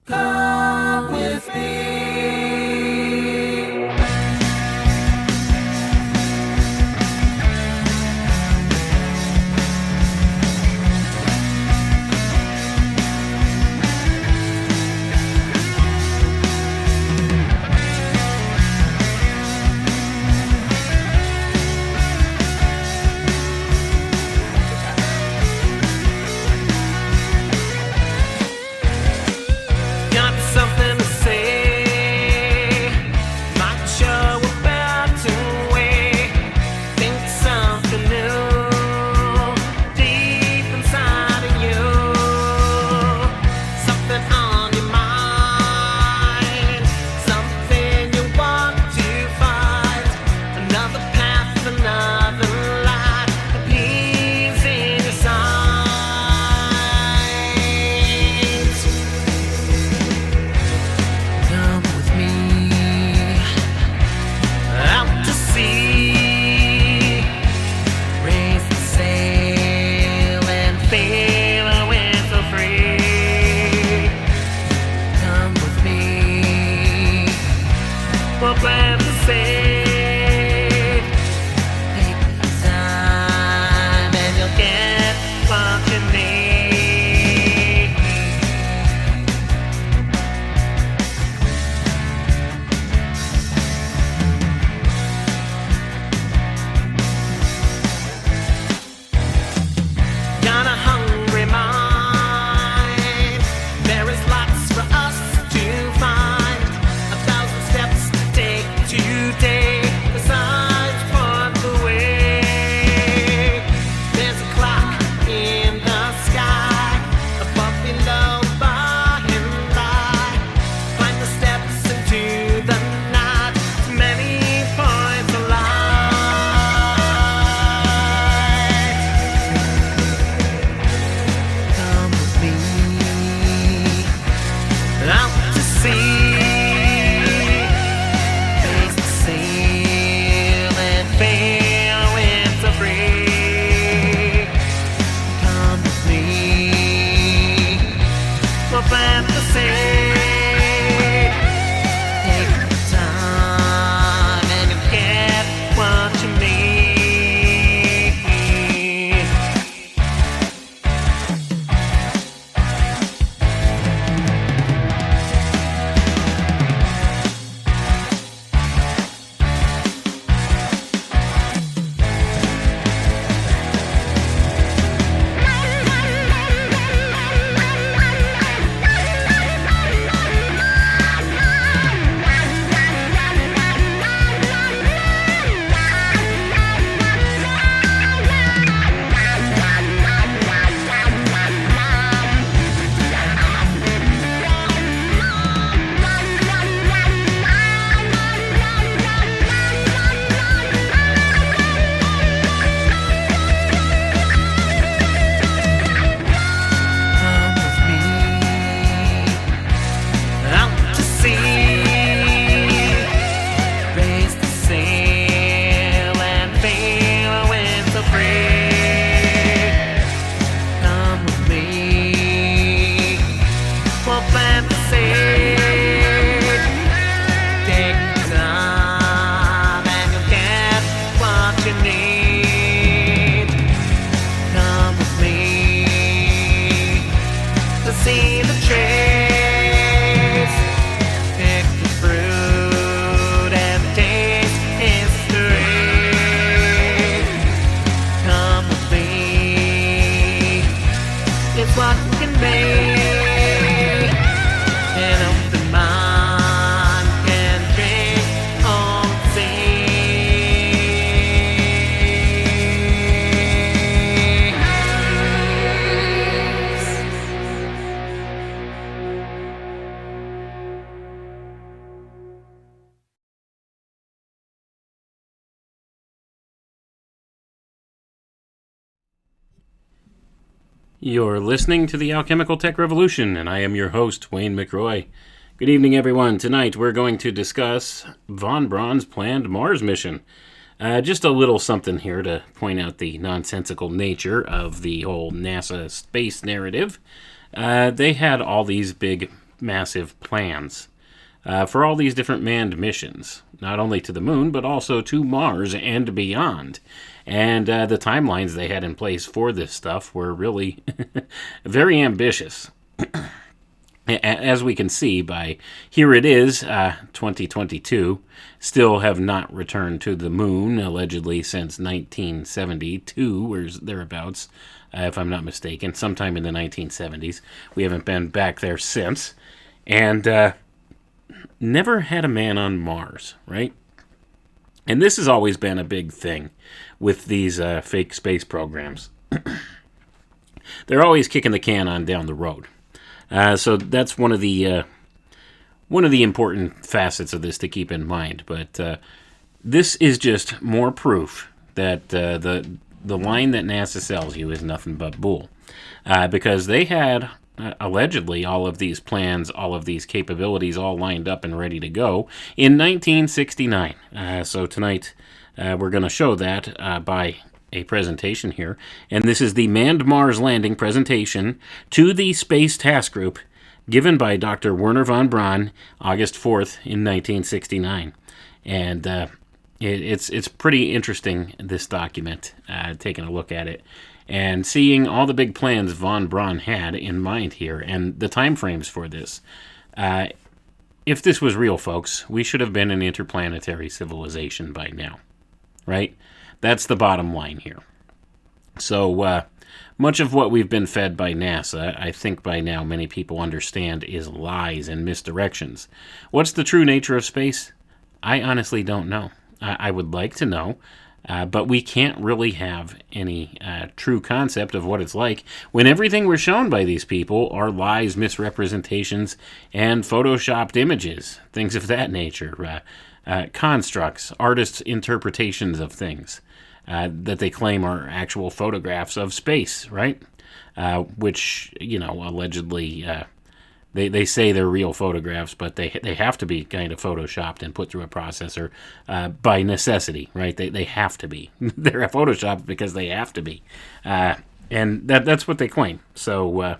Come with me. Got something to say. Might show about to wait. Think something new deep inside of you. Something on your mind. Something you want to find. Another path, another light. A peace in your sight. Come with me out to sea. Raise the sail and feel a wind so free. Come with me. We'll plan to save. Take the time and you'll get what you need. Got a hungry mind. There is lots for us to find. 1,000 steps to take today. The signs point the way. There's a clock in the sky, above, below, by and by. Find the steps into the night. Many points of light. Come with me out to sea. Face the sail and fail winds so free. Come with me. We'll plan to save. Take the time and you'll get what you need. Come with me out to sea. Raise the sail and feel a wind so free. Come with me. We'll plan to save. Take the time and you'll get what you need. Come with me to see the trace. Pick the fruit and taste history. Come with me. It's what can make an open mind can drink all the You're listening to the Alchemical Tech Revolution, and I am your host, Wayne McRoy. Good evening, everyone. Tonight we're going to discuss von Braun's planned Mars mission. Just a little something here to point out the nonsensical nature of the whole NASA space narrative. They had all these big massive plans for all these different manned missions, not only to the moon, but also to Mars and beyond. And the timelines they had in place for this stuff were really very ambitious. As we can see by, here it is, 2022, still have not returned to the moon, allegedly since 1972, or thereabouts, if I'm not mistaken, sometime in the 1970s. We haven't been back there since. And never had a man on Mars, right? And this has always been a big thing with these fake space programs. They're always kicking the can on down the road. So that's one of the important facets of this to keep in mind. But this is just more proof that the line that NASA sells you is nothing but bull, because they had allegedly all of these plans, all of these capabilities, all lined up and ready to go in 1969. So tonight we're going to show that by a presentation here, and this is the Manned Mars Landing presentation to the Space Task Group given by Dr. Werner von Braun August 4th in 1969. And it's pretty interesting, this document, taking a look at it and seeing all the big plans von Braun had in mind here and the time frames for this. If this was real, folks, we should have been an interplanetary civilization by now, right? That's the bottom line here. So much of what we've been fed by NASA, I think by now many people understand, is lies and misdirections. What's the true nature of space? I honestly don't know. I would like to know, but we can't really have any true concept of what it's like when everything we're shown by these people are lies, misrepresentations, and photoshopped images, things of that nature, constructs, artists' interpretations of things that they claim are actual photographs of space, right? Which, allegedly they say they're real photographs, but they have to be kind of photoshopped and put through a processor by necessity, right? They have to be. They're photoshopped because they have to be. And that's what they claim. So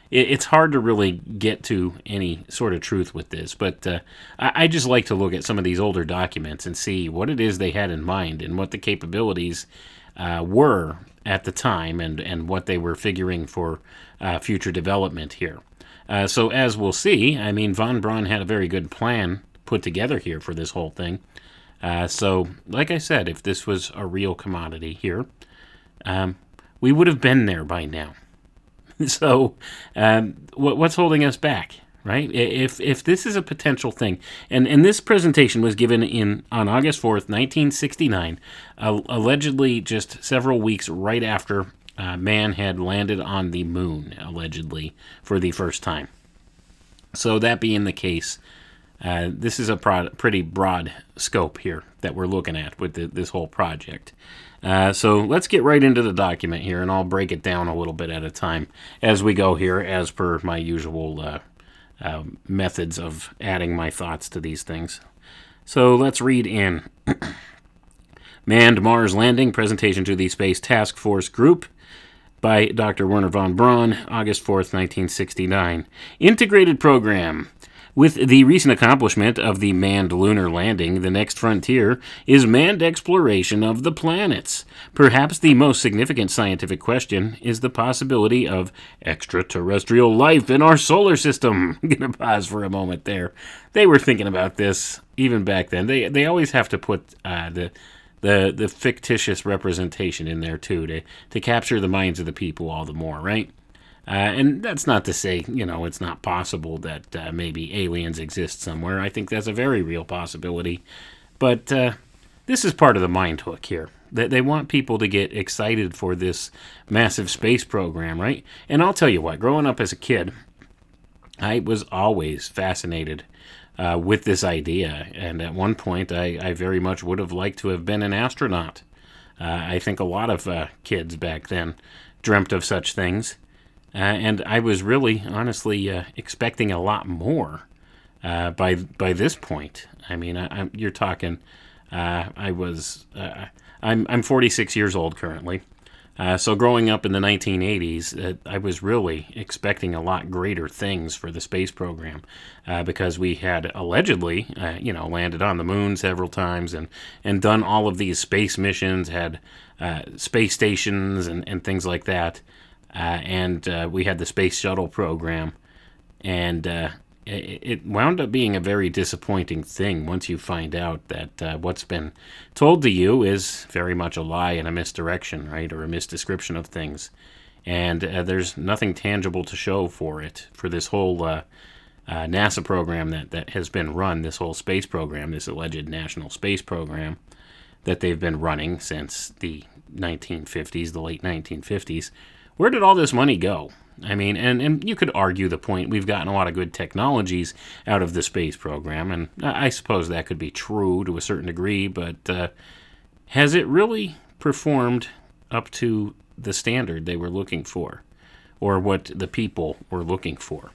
it's hard to really get to any sort of truth with this, but I just like to look at some of these older documents and see what it is they had in mind and what the capabilities were at the time and what they were figuring for future development here. So as we'll see, I mean, von Braun had a very good plan put together here for this whole thing. So, like I said, if this was a real commodity here, we would have been there by now. So, what's holding us back, right? If this is a potential thing, and this presentation was given on August 4th, 1969, allegedly just several weeks right after man had landed on the moon, allegedly, for the first time. So that being the case, this is a pretty broad scope here that we're looking at with this whole project. So let's get right into the document here, and I'll break it down a little bit at a time as we go here, as per my usual methods of adding my thoughts to these things. So let's read in. Manned Mars Landing Presentation to the Space Task Force Group by Dr. Werner von Braun, August 4th, 1969. Integrated program. With the recent accomplishment of the manned lunar landing, the next frontier is manned exploration of the planets. Perhaps the most significant scientific question is the possibility of extraterrestrial life in our solar system. I'm going to pause for a moment there. They were thinking about this even back then. They always have to put the fictitious representation in there, too, to capture the minds of the people all the more, right? And that's not to say, it's not possible that maybe aliens exist somewhere. I think that's a very real possibility. But this is part of the mind hook here. They want people to get excited for this massive space program, right? And I'll tell you what, growing up as a kid, I was always fascinated with this idea. And at one point, I very much would have liked to have been an astronaut. I think a lot of kids back then dreamt of such things. And I was really, honestly, expecting a lot more by this point. I mean, you're talking. I'm 46 years old currently. So growing up in the 1980s, I was really expecting a lot greater things for the space program because we had allegedly, landed on the moon several times and done all of these space missions, had space stations and things like that. And we had the space shuttle program. And it wound up being a very disappointing thing once you find out that what's been told to you is very much a lie and a misdirection, right, or a misdescription of things. And there's nothing tangible to show for it, for this whole NASA program that has been run, this whole space program, this alleged national space program that they've been running since the 1950s, the late 1950s. Where did all this money go? I mean, and you could argue the point, we've gotten a lot of good technologies out of the space program, and I suppose that could be true to a certain degree, but has it really performed up to the standard they were looking for, or what the people were looking for?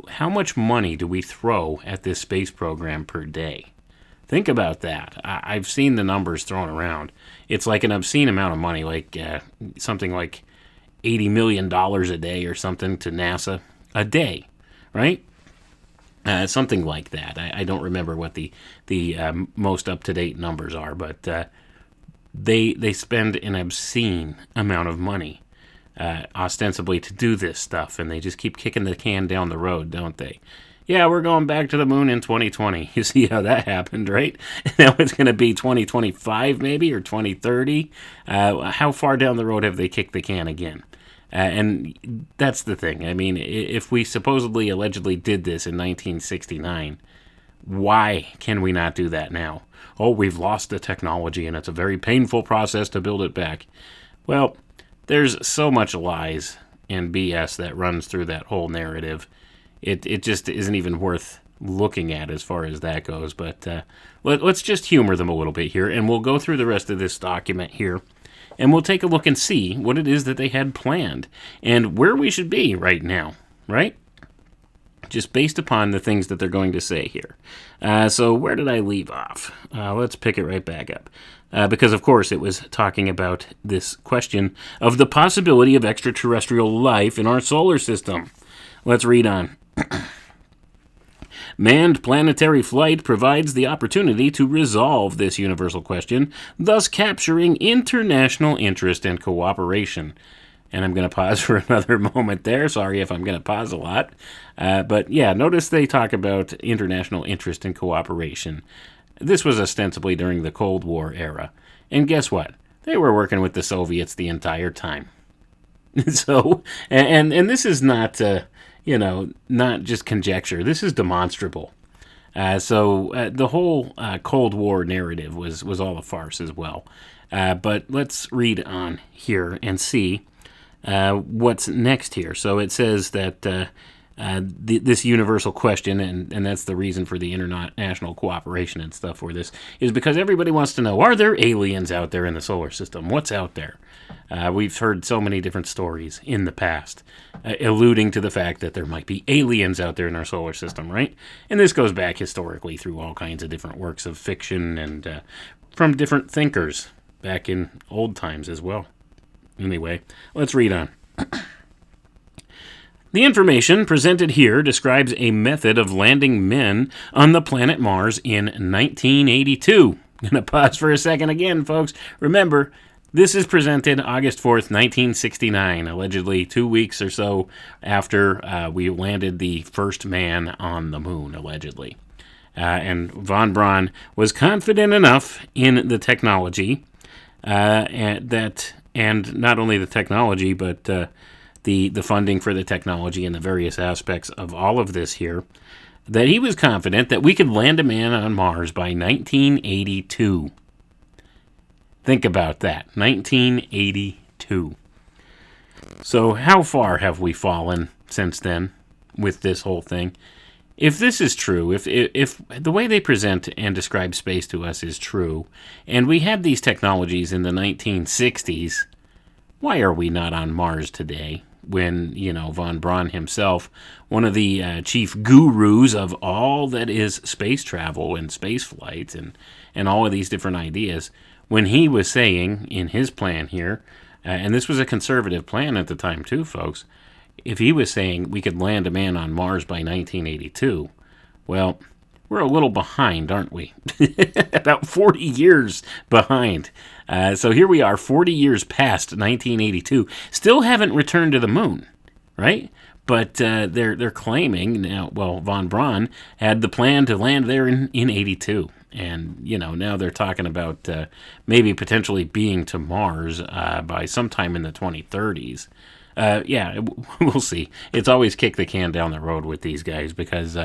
How much money do we throw at this space program per day? Think about that. I've seen the numbers thrown around. It's like an obscene amount of money, like something like $80 million a day or something to NASA a day, right? Something like that. I don't remember what the most up-to-date numbers are, but they spend an obscene amount of money ostensibly to do this stuff, and they just keep kicking the can down the road, don't they? Yeah, we're going back to the moon in 2020. You see how that happened, right? Now it's going to be 2025 maybe, or 2030. How far down the road have they kicked the can again? And that's the thing. I mean, if we supposedly, allegedly did this in 1969, why can we not do that now? Oh, we've lost the technology, and it's a very painful process to build it back. Well, there's so much lies and BS that runs through that whole narrative. It just isn't even worth looking at as far as that goes. But let's just humor them a little bit here, and we'll go through the rest of this document here. And we'll take a look and see what it is that they had planned and where we should be right now, right? Just based upon the things that they're going to say here. So where did I leave off? Let's pick it right back up. Because, of course, it was talking about this question of the possibility of extraterrestrial life in our solar system. Let's read on. Manned planetary flight provides the opportunity to resolve this universal question, thus capturing international interest and cooperation. And I'm going to pause for another moment there. Sorry if I'm going to pause a lot. But yeah, notice they talk about international interest and cooperation. This was ostensibly during the Cold War era. And guess what? They were working with the Soviets the entire time. So, and this is not... not just conjecture. This is demonstrable. So the whole Cold War narrative was all a farce as well. But let's read on here and see what's next here. So it says that this universal question, and that's the reason for the international cooperation and stuff for this, is because everybody wants to know, are there aliens out there in the solar system? What's out there? We've heard so many different stories in the past alluding to the fact that there might be aliens out there in our solar system, right? And this goes back historically through all kinds of different works of fiction and from different thinkers back in old times as well. Anyway, let's read on. The information presented here describes a method of landing men on the planet Mars in 1982. I'm going to pause for a second again, folks. Remember, this is presented August 4th, 1969, allegedly 2 weeks or so after we landed the first man on the moon, allegedly. And von Braun was confident enough in the technology, and not only the technology, but the funding for the technology and the various aspects of all of this here, that he was confident that we could land a man on Mars by 1982. Think about that, 1982. So how far have we fallen since then with this whole thing? If this is true, if the way they present and describe space to us is true, and we had these technologies in the 1960s, why are we not on Mars today? When, von Braun himself, one of the chief gurus of all that is space travel and space flight and all of these different ideas, when he was saying in his plan here And this was a conservative plan at the time, too, folks. If he was saying we could land a man on Mars by 1982, well, we're a little behind, aren't we? About 40 years behind. So here we are, 40 years past 1982, still haven't returned to the moon, right? But they're claiming now, well, von Braun had the plan to land there in 82. And, now they're talking about maybe potentially being to Mars by sometime in the 2030s. We'll see. It's always kick the can down the road with these guys because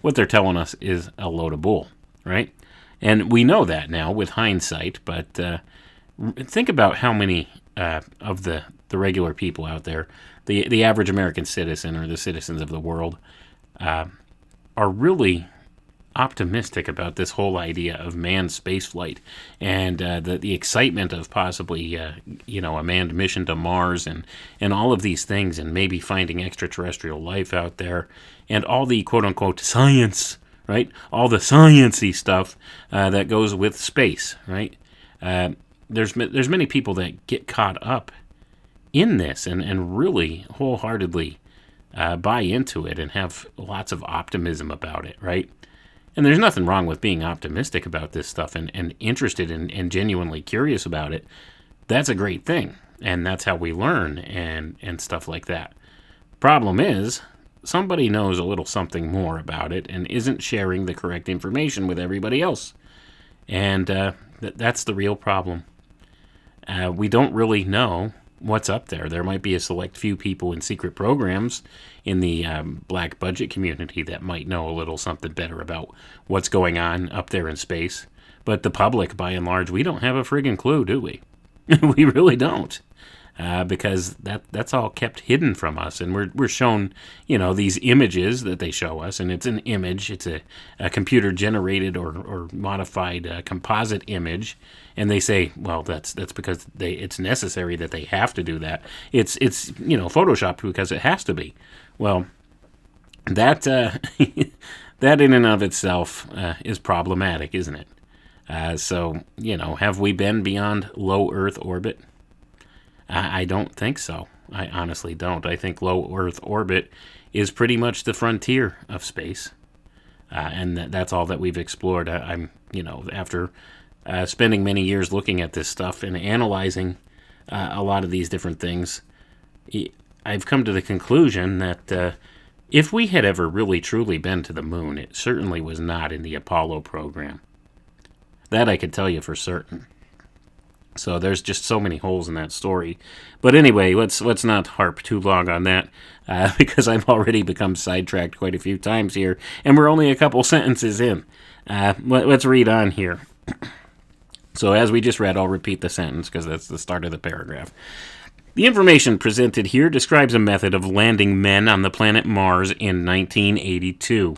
what they're telling us is a load of bull, right? And we know that now with hindsight, but think about how many of the regular people out there, the average American citizen or the citizens of the world, are really optimistic about this whole idea of manned spaceflight and the excitement of possibly a manned mission to Mars and all of these things and maybe finding extraterrestrial life out there and all the quote unquote science, right? All the science-y stuff that goes with space, right? There's many people that get caught up in this and really wholeheartedly buy into it and have lots of optimism about it, right? And there's nothing wrong with being optimistic about this stuff and interested and genuinely curious about it. That's a great thing. And that's how we learn and stuff like that. Problem is, somebody knows a little something more about it and isn't sharing the correct information with everybody else. And that's the real problem. We don't really know what's up there. There might be a select few people in secret programs in the black budget community that might know a little something better about what's going on up there in space. But the public, by and large, we don't have a friggin' clue, do we? We really don't. Because that's all kept hidden from us. And we're shown, these images that they show us. And it's an image. It's a computer-generated or modified composite image. And they say, well, that's because it's necessary that they have to do that. It's photoshopped because it has to be. Well, that that in and of itself is problematic, isn't it? So, have we been beyond low Earth orbit? I don't think so. I honestly don't. I think low Earth orbit is pretty much the frontier of space. And that's all that we've explored. After spending many years looking at this stuff and analyzing a lot of these different things, I've come to the conclusion that if we had ever really truly been to the moon, it certainly was not in the Apollo program. That I could tell you for certain. So there's just so many holes in that story. But anyway, let's not harp too long on that because I've already become sidetracked quite a few times here, and we're only a couple sentences in. Let's read on here. So as we just read, I'll repeat the sentence because that's the start of the paragraph. The information presented here describes a method of landing men on the planet Mars in 1982.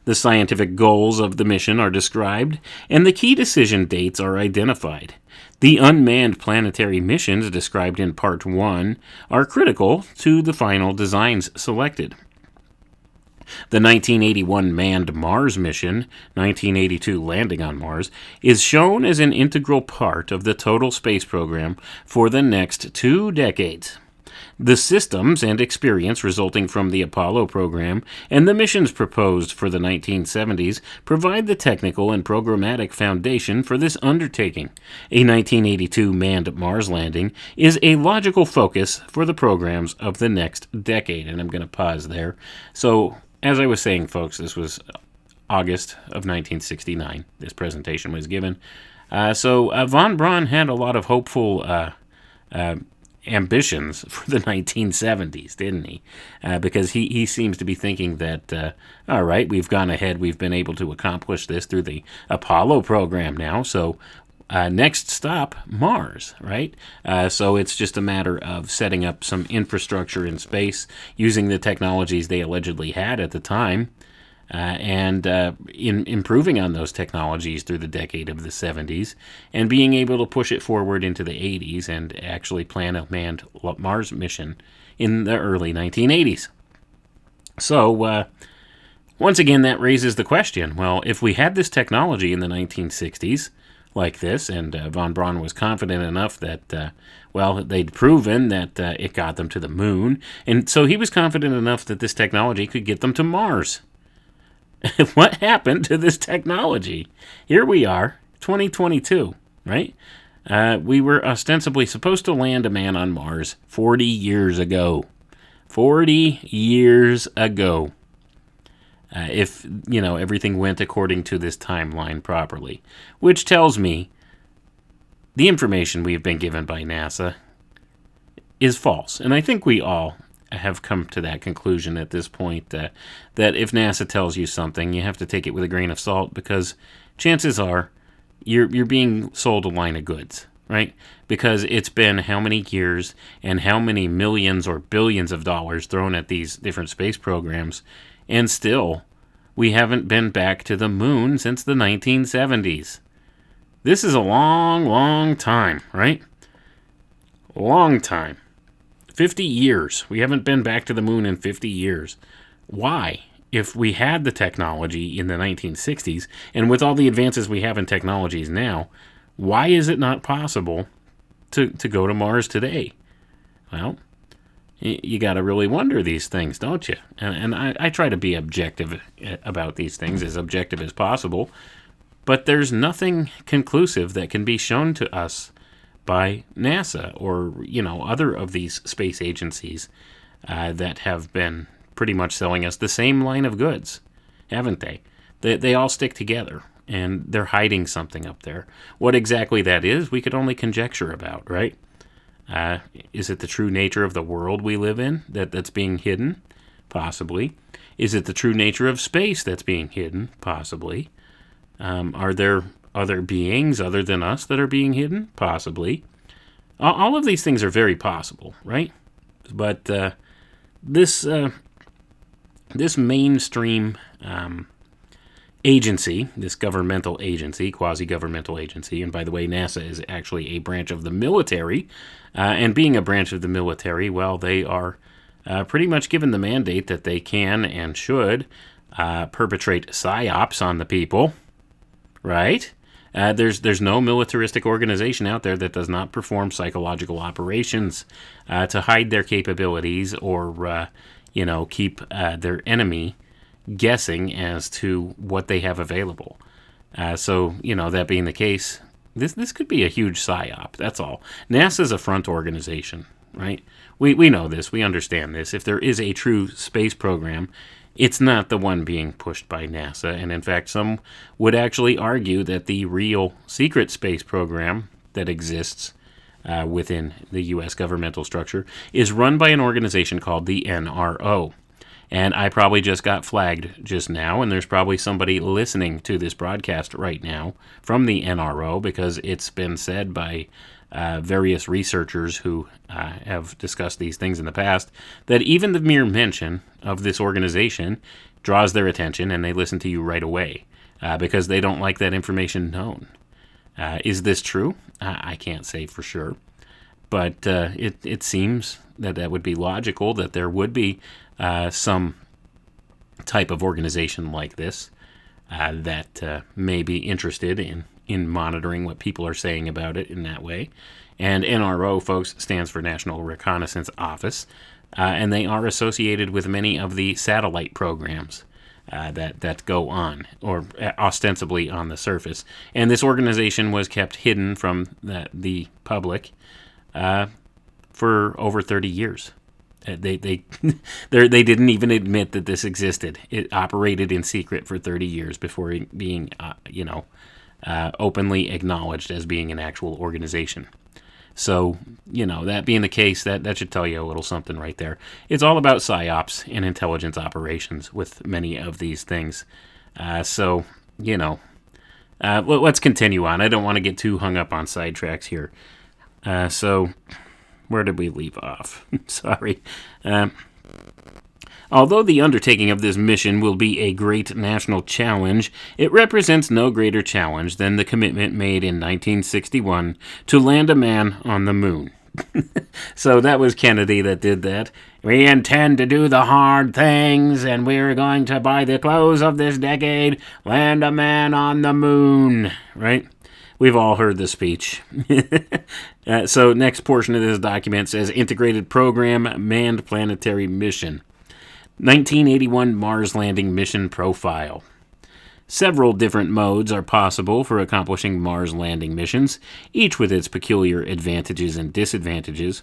The scientific goals of the mission are described, and the key decision dates are identified. The unmanned planetary missions described in Part 1 are critical to the final designs selected. The 1981 manned Mars mission, 1982 landing on Mars, is shown as an integral part of the total space program for the next 2 decades. The systems and experience resulting from the Apollo program and the missions proposed for the 1970s provide the technical and programmatic foundation for this undertaking. A 1982 manned Mars landing is a logical focus for the programs of the next decade. And I'm going to pause there. So, as I was saying, folks, this was August of 1969. This presentation was given. So von Braun had a lot of hopeful ambitions for the 1970s, didn't he? Because he seems to be thinking that, all right, we've gone ahead, we've been able to accomplish this through the Apollo program now, so next stop, Mars, right? So it's just a matter of setting up some infrastructure in space using the technologies they allegedly had at the time, and in improving on those technologies through the decade of the 70s and being able to push it forward into the 80s and actually plan a manned Mars mission in the early 1980s. So, once again, that raises the question, well, if we had this technology in the 1960s, like this, and von Braun was confident enough that, they'd proven that it got them to the moon, and so he was confident enough that this technology could get them to Mars. What happened to this technology? Here we are, 2022, right? We were ostensibly supposed to land a man on Mars 40 years ago. 40 years ago. If, everything went according to this timeline properly. Which tells me the information we've been given by NASA is false. And I think we all have come to that conclusion at this point, that if NASA tells you something, you have to take it with a grain of salt, because chances are you're being sold a line of goods, right? Because it's been how many years and how many millions or billions of dollars thrown at these different space programs, and still we haven't been back to the moon since the 1970s. This is a long, long time, right? Long time. 50 years. We haven't been back to the moon in 50 years. Why? If we had the technology in the 1960s, and with all the advances we have in technologies now, why is it not possible to go to Mars today? Well, you got to really wonder these things, don't you? And I try to be objective about these things, as objective as possible, but there's nothing conclusive that can be shown to us by NASA or, other of these space agencies that have been pretty much selling us the same line of goods, haven't they? They all stick together, and they're hiding something up there. What exactly that is, we could only conjecture about, right? Is it the true nature of the world we live in that's being hidden? Possibly. Is it the true nature of space that's being hidden? Possibly. Are there other beings other than us that are being hidden? Possibly. All of these things are very possible, right? But this mainstream agency, this governmental agency, quasi-governmental agency, and by the way, NASA is actually a branch of the military, and being a branch of the military, well, they are pretty much given the mandate that they can and should perpetrate psyops on the people, right? There's no militaristic organization out there that does not perform psychological operations to hide their capabilities or keep their enemy guessing as to what they have available. So that being the case, this could be a huge psyop. That's all. NASA's a front organization, right? We know this. We understand this. If there is a true space program, it's not the one being pushed by NASA. And in fact, some would actually argue that the real secret space program that exists within the U.S. governmental structure is run by an organization called the NRO. And I probably just got flagged just now, and there's probably somebody listening to this broadcast right now from the NRO, because it's been said by various researchers who have discussed these things in the past, that even the mere mention of this organization draws their attention, and they listen to you right away because they don't like that information known. Is this true? I can't say for sure, but it seems that would be logical, that there would be some type of organization like this that may be interested in monitoring what people are saying about it in that way. And NRO, folks, stands for National Reconnaissance Office, and they are associated with many of the satellite programs that go on, or ostensibly on the surface. And this organization was kept hidden from the public for over 30 years. They didn't even admit that this existed. It operated in secret for 30 years before being, openly acknowledged as being an actual organization. So, that being the case, that should tell you a little something right there. It's all about psyops and intelligence operations with many of these things. Let's continue on. I don't want to get too hung up on sidetracks here. So, where did we leave off? Sorry. Although the undertaking of this mission will be a great national challenge, it represents no greater challenge than the commitment made in 1961 to land a man on the moon. So that was Kennedy that did that. We intend to do the hard things, and we're going to, by the close of this decade, land a man on the moon, right? We've all heard the speech. So next portion of this document says Integrated Program Manned Planetary Mission. 1981 Mars Landing Mission Profile. Several different modes are possible for accomplishing Mars landing missions, each with its peculiar advantages and disadvantages.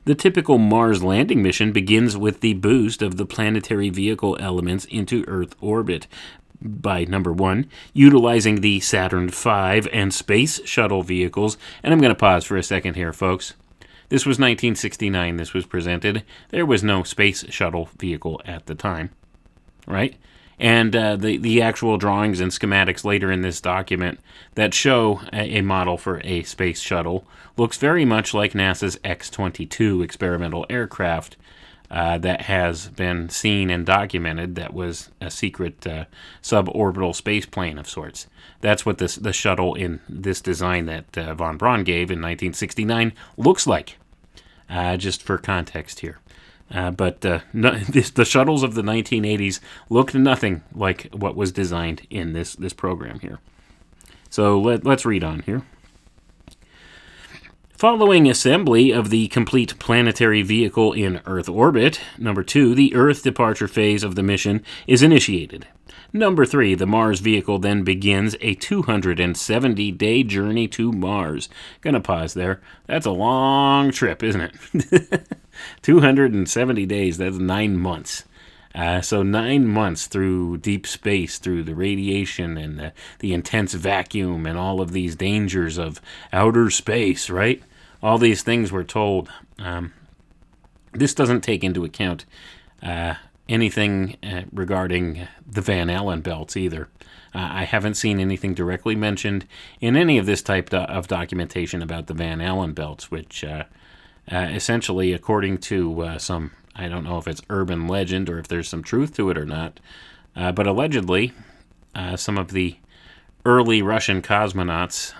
The typical Mars landing mission begins with the boost of the planetary vehicle elements into Earth orbit by, number 1, utilizing the Saturn V and Space Shuttle vehicles. And I'm going to pause for a second here, folks. This was 1969 this was presented. There was no Space Shuttle vehicle at the time, right? And the actual drawings and schematics later in this document that show a model for a space shuttle looks very much like NASA's X-22 experimental aircraft that has been seen and documented that was a secret suborbital space plane of sorts. That's what the shuttle in this design that von Braun gave in 1969 looks like, just for context here. But the shuttles of the 1980s looked nothing like what was designed in this program here. So let's read on here. Following assembly of the complete planetary vehicle in Earth orbit, number 2, the Earth departure phase of the mission is initiated. Number 3, the Mars vehicle then begins a 270-day journey to Mars. Gonna pause there. That's a long trip, isn't it? 270 days, that's 9 months. So 9 months through deep space, through the radiation and the intense vacuum and all of these dangers of outer space, right? All these things we're told. This doesn't take into account anything regarding the Van Allen belts either. I haven't seen anything directly mentioned in any of this type of documentation about the Van Allen belts, which essentially, according to some, I don't know if it's urban legend or if there's some truth to it or not, but allegedly some of the early Russian cosmonauts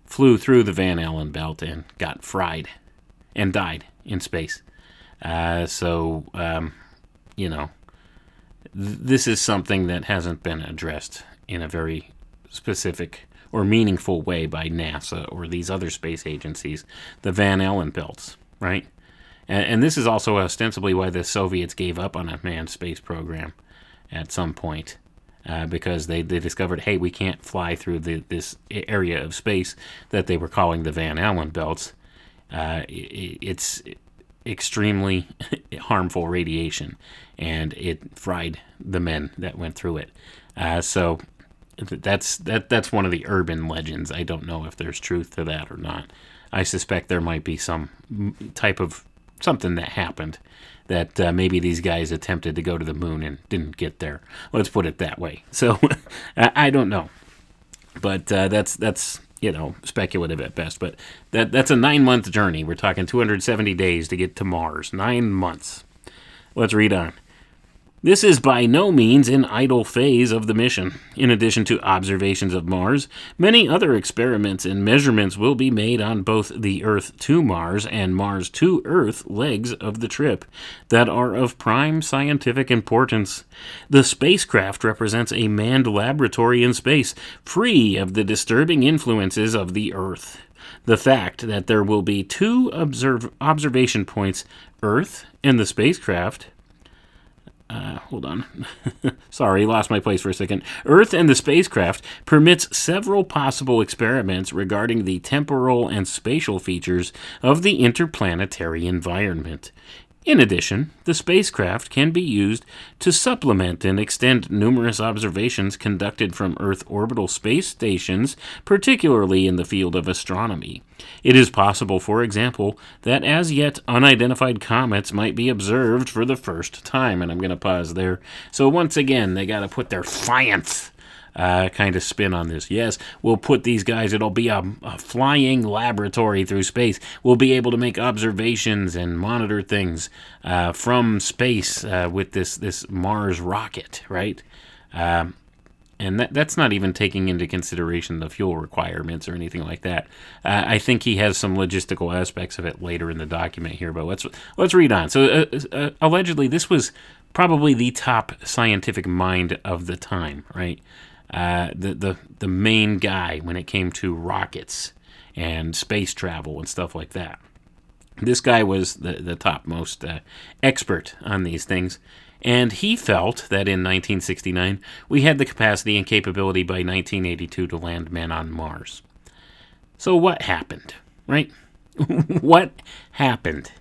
flew through the Van Allen belt and got fried and died in space. This is something that hasn't been addressed in a very specific or meaningful way by NASA or these other space agencies, the Van Allen belts, right? And this is also ostensibly why the Soviets gave up on a manned space program at some point, because they discovered, hey, we can't fly through this area of space that they were calling the Van Allen belts. It's extremely harmful radiation, and it fried the men that went through it. So that's one of the urban legends. I don't know if there's truth to that or not. I suspect there might be some type of something that happened that maybe these guys attempted to go to the moon and didn't get there. Let's put it that way. So I don't know, but that's speculative at best. But that's a 9-month journey. We're talking 270 days to get to Mars. 9 months. Let's read on. This is by no means an idle phase of the mission. In addition to observations of Mars, many other experiments and measurements will be made on both the Earth to Mars and Mars to Earth legs of the trip that are of prime scientific importance. The spacecraft represents a manned laboratory in space, free of the disturbing influences of the Earth. The fact that there will be 2 observation points, Earth and the spacecraft, hold on. Sorry, lost my place for a second. Earth and the spacecraft permits several possible experiments regarding the temporal and spatial features of the interplanetary environment. In addition, the spacecraft can be used to supplement and extend numerous observations conducted from Earth orbital space stations, particularly in the field of astronomy. It is possible, for example, that as yet unidentified comets might be observed for the first time. And I'm going to pause there. So once again, they got to put their science kind of spin on this. Yes, we'll put these guys, it'll be a flying laboratory through space. We'll be able to make observations and monitor things from space with this Mars rocket, right? And that's not even taking into consideration the fuel requirements or anything like that. I think he has some logistical aspects of it later in the document here, but let's read on. So allegedly, this was probably the top scientific mind of the time, right? the main guy when it came to rockets and space travel and stuff like that. This guy was the topmost expert on these things, and he felt that in 1969 we had the capacity and capability by 1982 to land men on Mars. So what happened, right? What happened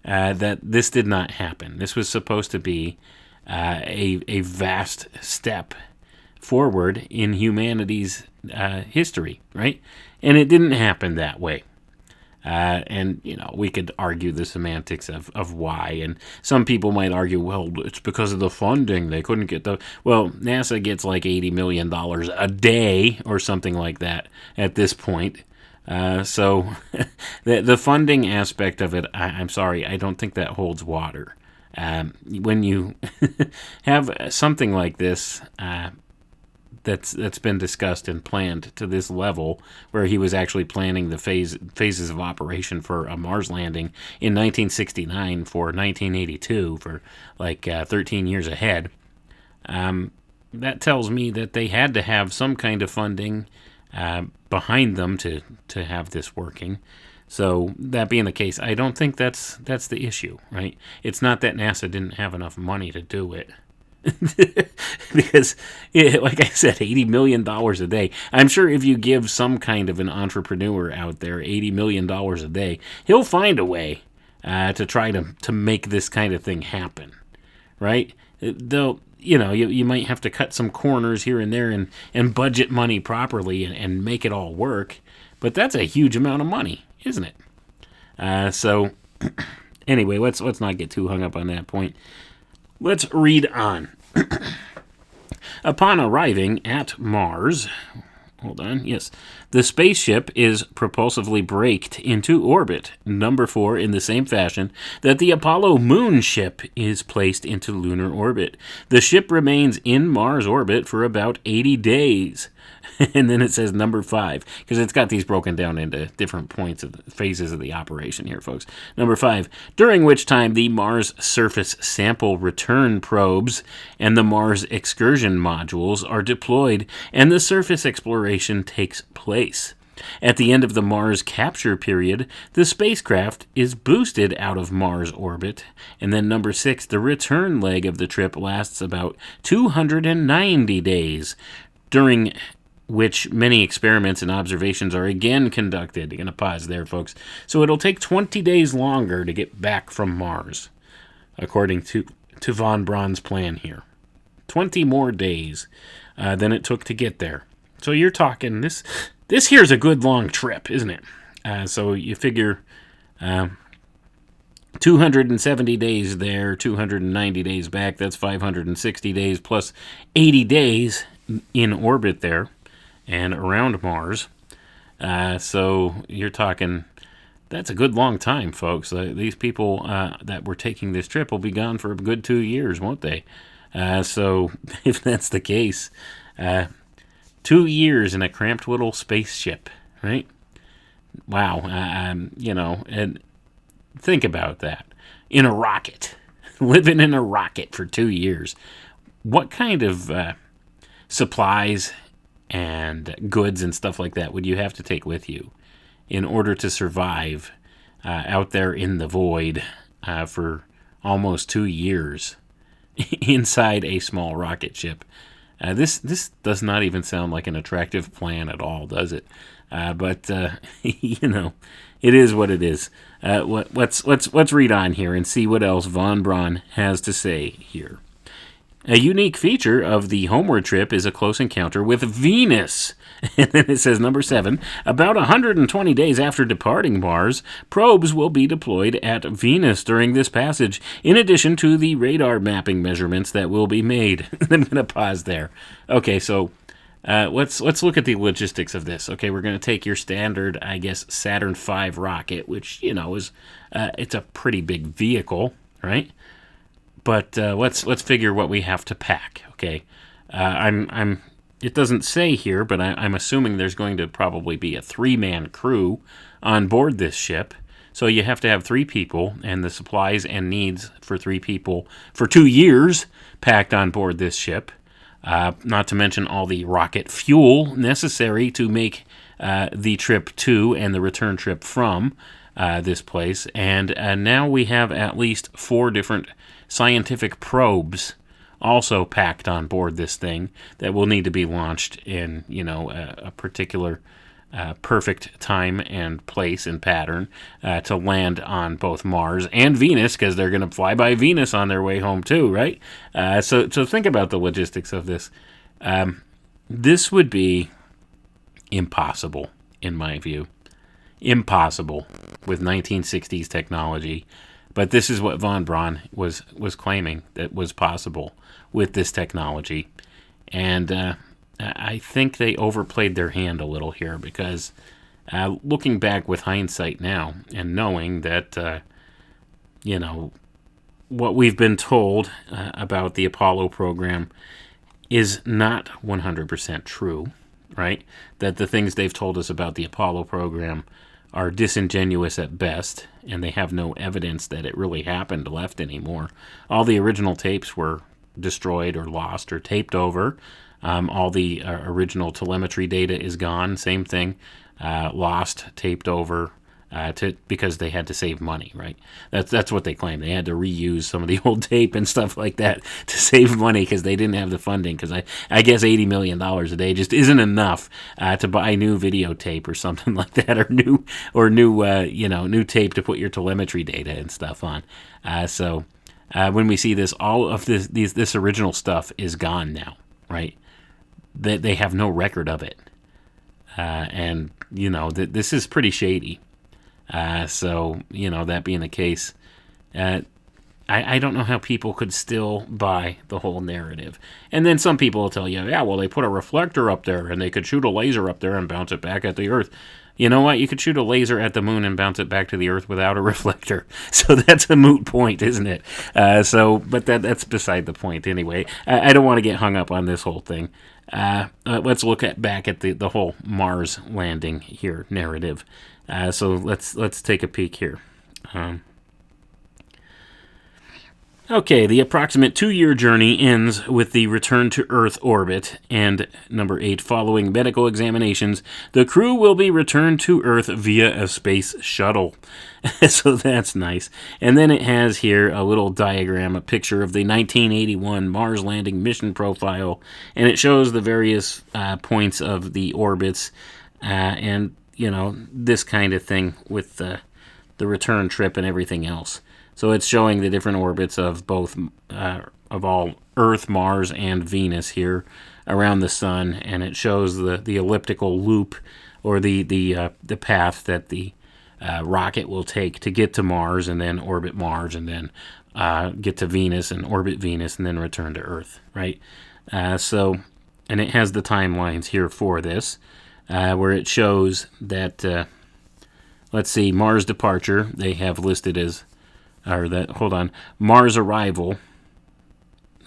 that this did not happen? This was supposed to be a vast step forward in humanity's history, right? And it didn't happen that way. And, we could argue the semantics of why. And some people might argue, well, it's because of the funding. They couldn't get Well, NASA gets like $80 million a day or something like that at this point. So the funding aspect of it, I'm sorry, I don't think that holds water. When you have something like this, that's been discussed and planned to this level, where he was actually planning the phases of operation for a Mars landing in 1969 for 1982, for like 13 years ahead. That tells me that they had to have some kind of funding behind them to have this working. So that being the case, I don't think that's the issue, right? It's not that NASA didn't have enough money to do it. Because, like I said, $80 million a day. I'm sure if you give some kind of an entrepreneur out there $80 million a day, he'll find a way to try to make this kind of thing happen, right? Though, you might have to cut some corners here and there and budget money properly and make it all work, but that's a huge amount of money, isn't it? So, anyway, let's not get too hung up on that point. Let's read on. Upon arriving at Mars, the spaceship is propulsively braked into orbit, number 4, in the same fashion that the Apollo moon ship is placed into lunar orbit. The ship remains in Mars orbit for about 80 days. And then it says number 5, because it's got these broken down into different points of the phases of the operation here, folks. Number 5, during which time the Mars Surface Sample Return probes and the Mars Excursion modules are deployed and the surface exploration takes place. At the end of the Mars capture period, the spacecraft is boosted out of Mars orbit. And then number 6, the return leg of the trip lasts about 290 days, during which many experiments and observations are again conducted. I'm going to pause there, folks. So it'll take 20 days longer to get back from Mars, according to von Braun's plan here. 20 more days than it took to get there. So you're talking, this here's a good long trip, isn't it? So you figure 270 days there, 290 days back, that's 560 days plus 80 days in orbit there and around Mars. So you're talking, that's a good long time, folks. These people that were taking this trip will be gone for a good 2 years, won't they? So if that's the case, 2 years in a cramped little spaceship, right? Wow. And think about that. In a rocket. Living in a rocket for 2 years. What kind of supplies and goods and stuff like that would you have to take with you in order to survive out there in the void for almost 2 years inside a small rocket ship? This does not even sound like an attractive plan at all, does it? But it is what it is. Let's read on here and see what else von Braun has to say here. A unique feature of the homeward trip is a close encounter with Venus. And then it says, number 7, about 120 days after departing Mars, probes will be deployed at Venus during this passage, in addition to the radar mapping measurements that will be made. I'm going to pause there. Okay, so let's look at the logistics of this. Okay, we're going to take your standard, I guess, Saturn V rocket, which, is it's a pretty big vehicle, right? But let's figure what we have to pack. Okay, It doesn't say here, but I'm assuming there's going to probably be a 3-man crew on board this ship. So you have to have 3 people, and the supplies and needs for 3 people for 2 years packed on board this ship. not to mention all the rocket fuel necessary to make the trip to and the return trip from this place. And now we have at least 4 different scientific probes also packed on board this thing that will need to be launched in, a particular perfect time and place and pattern to land on both Mars and Venus, because they're going to fly by Venus on their way home too, right? So think about the logistics of this. This would be impossible, in my view. Impossible with 1960s technology. But this is what von Braun was claiming that was possible with this technology. And I think they overplayed their hand a little here, because looking back with hindsight now and knowing that, what we've been told about the Apollo program is not 100% true, right? That the things they've told us about the Apollo program are disingenuous at best, and they have no evidence that it really happened left anymore. All the original tapes were destroyed or lost or taped over. All the original telemetry data is gone. Same thing, lost, taped over, because they had to save money, right? That's what they claim. They had to reuse some of the old tape and stuff like that to save money because they didn't have the funding. Because I guess $80 million a day just isn't enough to buy new videotape or something like that, or new tape to put your telemetry data and stuff on. So when we see this, all of this original stuff is gone now, right? They have no record of it, and this is pretty shady. So, that being the case, I don't know how people could still buy the whole narrative. And then some people will tell you, yeah, well, they put a reflector up there and they could shoot a laser up there and bounce it back at the Earth. You know what? You could shoot a laser at the moon and bounce it back to the Earth without a reflector. So that's a moot point, isn't it? But that's beside the point anyway. I don't want to get hung up on this whole thing. Let's look back at the whole Mars landing here narrative. So let's take a peek here. Okay, the approximate 2-year journey ends with the return to Earth orbit, and number 8, following medical examinations, the crew will be returned to Earth via a space shuttle. So that's nice. And then it has here a little diagram, a picture of the 1981 Mars landing mission profile, and it shows the various points of the orbits, and this kind of thing with the return trip and everything else. So it's showing the different orbits of both of all Earth, Mars, and Venus here around the sun, and it shows the elliptical loop, or the path that the rocket will take to get to Mars and then orbit Mars and then get to Venus and orbit Venus and then return to Earth, right? And it has the timelines here for this, where it shows that, let's see, Mars departure, they have listed as, Mars arrival.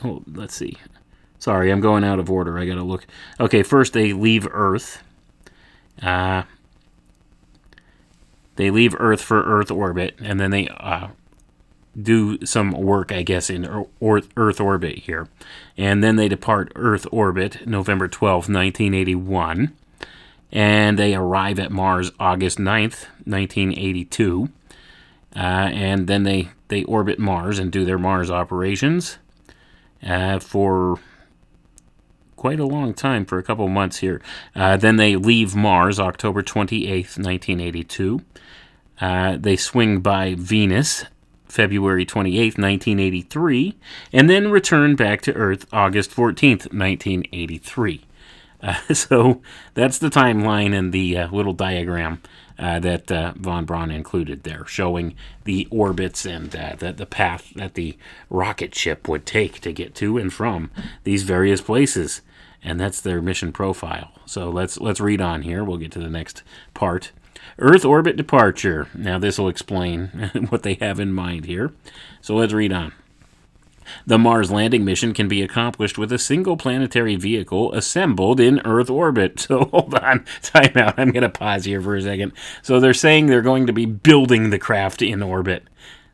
Oh, let's see. Sorry, I'm going out of order. I gotta look. Okay, first they leave Earth. They leave Earth for Earth orbit, and then they do some work, I guess, in Earth orbit here. And then they depart Earth orbit November 12th, 1981. And they arrive at Mars August 9th, 1982. And then they orbit Mars and do their Mars operations for quite a long time, for a couple months here. Then they leave Mars October 28th, 1982. They swing by Venus February 28th, 1983, and then return back to Earth August 14th, 1983. So that's the timeline and the little diagram that von Braun included there, showing the orbits and the path that the rocket ship would take to get to and from these various places. And that's their mission profile. So let's read on here. We'll get to the next part. Earth orbit departure. Now this will explain what they have in mind here. So let's read on. The Mars landing mission can be accomplished with a single planetary vehicle assembled in Earth orbit. So hold on, time out. I'm going to pause here for a second. So they're saying they're going to be building the craft in orbit.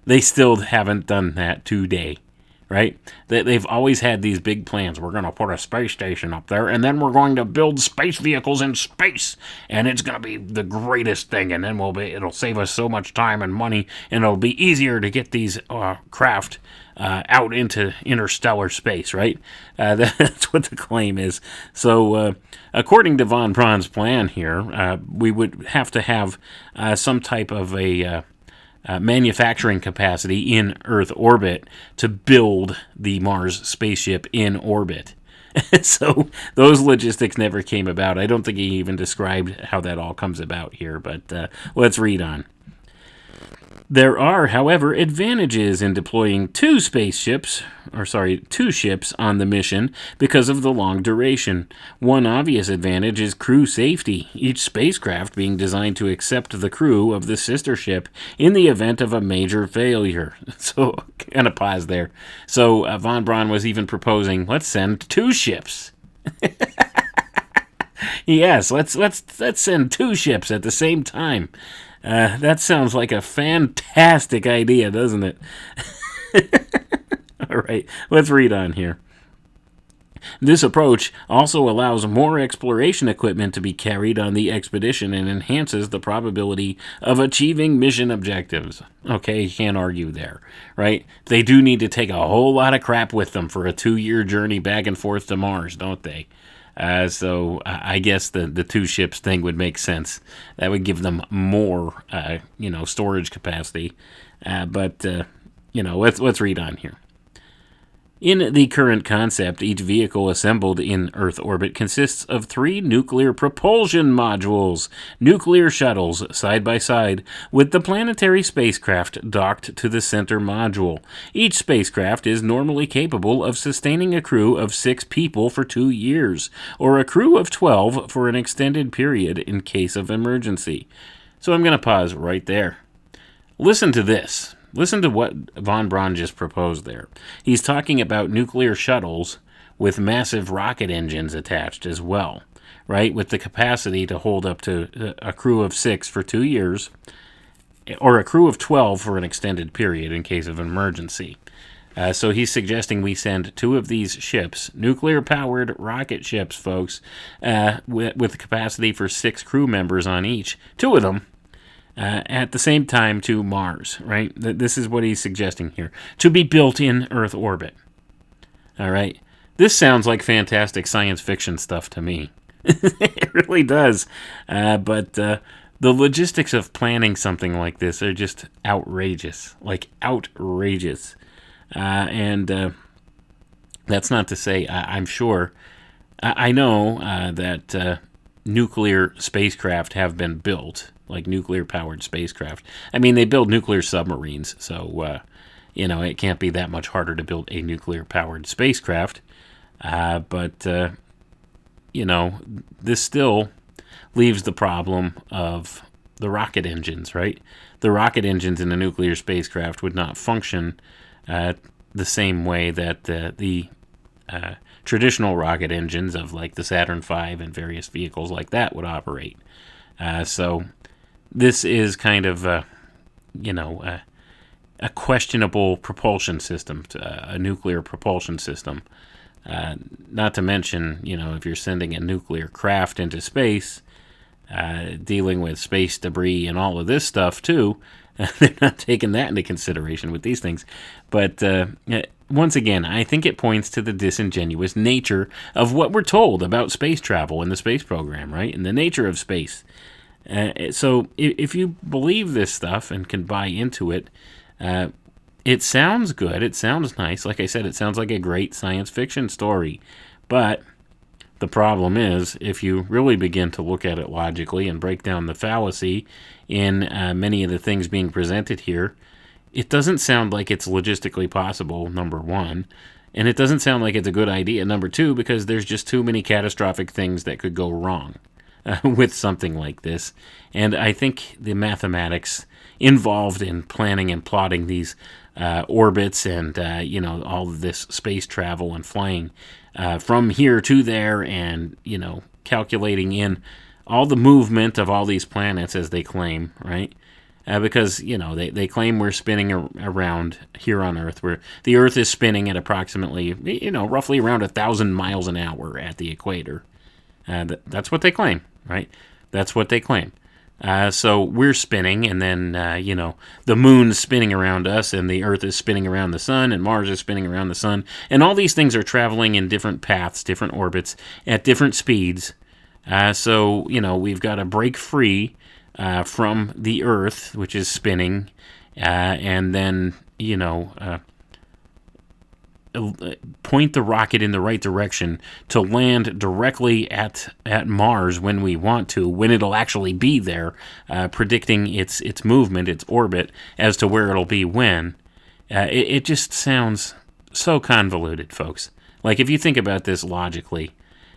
They still haven't done that today, right? They've always had these big plans. We're going to put a space station up there, and then we're going to build space vehicles in space, and it's going to be the greatest thing, and then it'll save us so much time and money, and it'll be easier to get these craft out into interstellar space, right? That's what the claim is. So, according to von Braun's plan here, we would have to have some type of a manufacturing capacity in Earth orbit to build the Mars spaceship in orbit. So those logistics never came about. I don't think he even described how that all comes about here, but let's read on. There are, however, advantages in deploying two ships on the mission because of the long duration. One obvious advantage is crew safety, each spacecraft being designed to accept the crew of the sister ship in the event of a major failure. So, kind of pause there. So, von Braun was even proposing, let's send two ships. Yes, let's send two ships at the same time. That sounds like a fantastic idea, doesn't it? All right, let's read on here. This approach also allows more exploration equipment to be carried on the expedition and enhances the probability of achieving mission objectives. Okay, you can't argue there, right? They do need to take a whole lot of crap with them for a 2-year journey back and forth to Mars, don't they? So I guess the two ships thing would make sense. That would give them more, storage capacity. But let's read on here. In the current concept, each vehicle assembled in Earth orbit consists of 3 nuclear propulsion modules, nuclear shuttles, side by side, with the planetary spacecraft docked to the center module. Each spacecraft is normally capable of sustaining a crew of 6 people for 2 years, or a crew of 12 for an extended period in case of emergency. So I'm going to pause right there. Listen to this. Listen to what von Braun just proposed there. He's talking about nuclear shuttles with massive rocket engines attached as well, right? With the capacity to hold up to a crew of 6 for 2 years, or a crew of 12 for an extended period in case of an emergency. So he's suggesting we send 2 of these ships, nuclear-powered rocket ships, folks, with the capacity for 6 crew members on each, 2 of them, at the same time to Mars, right? This is what he's suggesting here, to be built in Earth orbit. All right? This sounds like fantastic science fiction stuff to me. It really does. But the logistics of planning something like this are just outrageous. Like, outrageous. And that's not to say, I'm sure, I know that nuclear spacecraft have been built, like nuclear-powered spacecraft. I mean, they build nuclear submarines, so, it can't be that much harder to build a nuclear-powered spacecraft. But this still leaves the problem of the rocket engines, right? The rocket engines in a nuclear spacecraft would not function the same way that the traditional rocket engines of, like, the Saturn V and various vehicles like that would operate. So this is kind of, a questionable propulsion system, a nuclear propulsion system. Not to mention, if you're sending a nuclear craft into space, dealing with space debris and all of this stuff too, they're not taking that into consideration with these things. But once again, I think it points to the disingenuous nature of what we're told about space travel in the space program, right? And the nature of space. So if you believe this stuff and can buy into it, it sounds good. It sounds nice. Like I said, it sounds like a great science fiction story. But the problem is, if you really begin to look at it logically and break down the fallacy in many of the things being presented here, it doesn't sound like it's logistically possible, number one. And it doesn't sound like it's a good idea, number two, because there's just too many catastrophic things that could go wrong with something like this. And I think the mathematics involved in planning and plotting these orbits and, all of this space travel and flying from here to there and, calculating in all the movement of all these planets as they claim, right? because, they claim we're spinning around here on Earth, where the Earth is spinning at approximately, roughly around 1,000 miles an hour at the equator. That's what they claim, right? That's what they claim. So we're spinning, and then, the moon's spinning around us, and the Earth is spinning around the sun, and Mars is spinning around the sun. And all these things are traveling in different paths, different orbits, at different speeds. So, we've got to break free from the Earth, which is spinning, and then, point the rocket in the right direction to land directly at Mars when we want to, when it'll actually be there, predicting its movement, its orbit, as to where it'll be when. It just sounds so convoluted, folks. Like, if you think about this logically,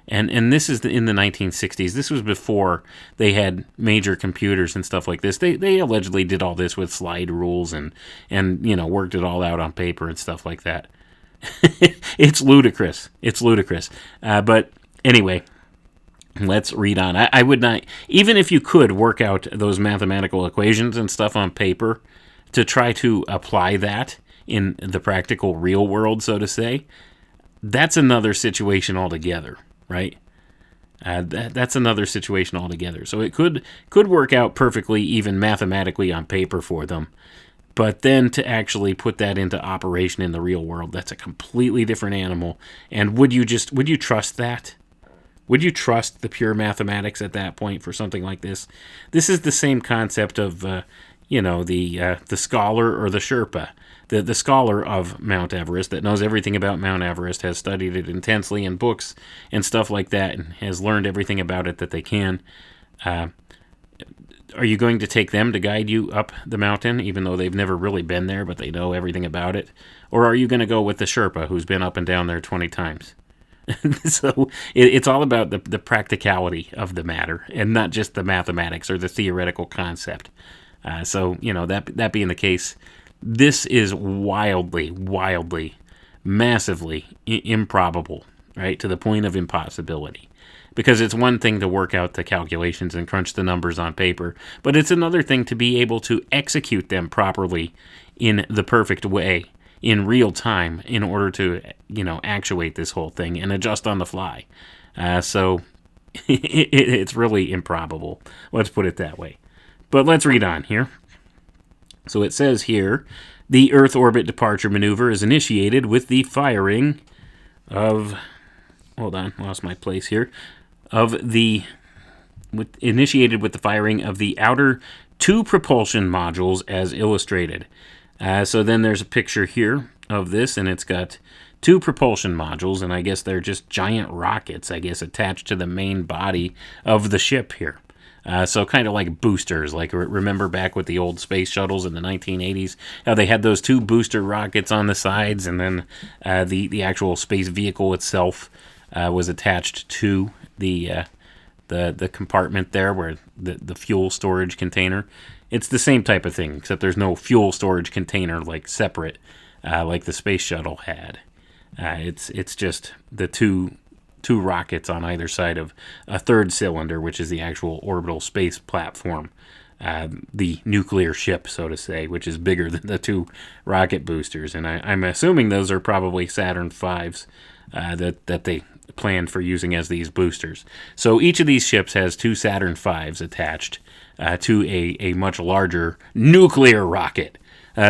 and this is in the 1960s. This was before they had major computers and stuff like this. They allegedly did all this with slide rules and worked it all out on paper and stuff like that. It's ludicrous. It's ludicrous. But anyway, let's read on. I would not, even if you could work out those mathematical equations and stuff on paper to try to apply that in the practical real world, so to say, that's another situation altogether, right? That's another situation altogether. So it could work out perfectly, even mathematically on paper for them. But then to actually put that into operation in the real world, that's a completely different animal. And would you trust that? Would you trust the pure mathematics at that point for something like this? This is the same concept of, the scholar or the Sherpa. The scholar of Mount Everest that knows everything about Mount Everest, has studied it intensely in books and stuff like that, and has learned everything about it that they can. Are you going to take them to guide you up the mountain, even though they've never really been there, but they know everything about it? Or are you going to go with the Sherpa, who's been up and down there 20 times? So it's all about the practicality of the matter, and not just the mathematics or the theoretical concept. So, that being the case, this is wildly, massively improbable, right, to the point of impossibility. Because it's one thing to work out the calculations and crunch the numbers on paper, but it's another thing to be able to execute them properly in the perfect way in real time in order to, actuate this whole thing and adjust on the fly. So it's really improbable. Let's put it that way. But let's read on here. So it says here, the Earth orbit departure maneuver is initiated with the firing of... Hold on, lost my place here. Initiated with the firing of the outer 2 propulsion modules as illustrated. So then there's a picture here of this, and it's got 2 propulsion modules, and I guess they're just giant rockets, attached to the main body of the ship here. So kind of like boosters, like remember back with the old space shuttles in the 1980s, how they had those 2 booster rockets on the sides, and then the actual space vehicle itself was attached to the compartment there, where the fuel storage container. It's the same type of thing, except there's no fuel storage container like separate, like the space shuttle had. It's just the two rockets on either side of a third cylinder, which is the actual orbital space platform, the nuclear ship, so to say, which is bigger than the 2 rocket boosters. And I'm assuming those are probably Saturn V's that they planned for using as these boosters. So each of these ships has 2 Saturn V's attached to a much larger nuclear rocket.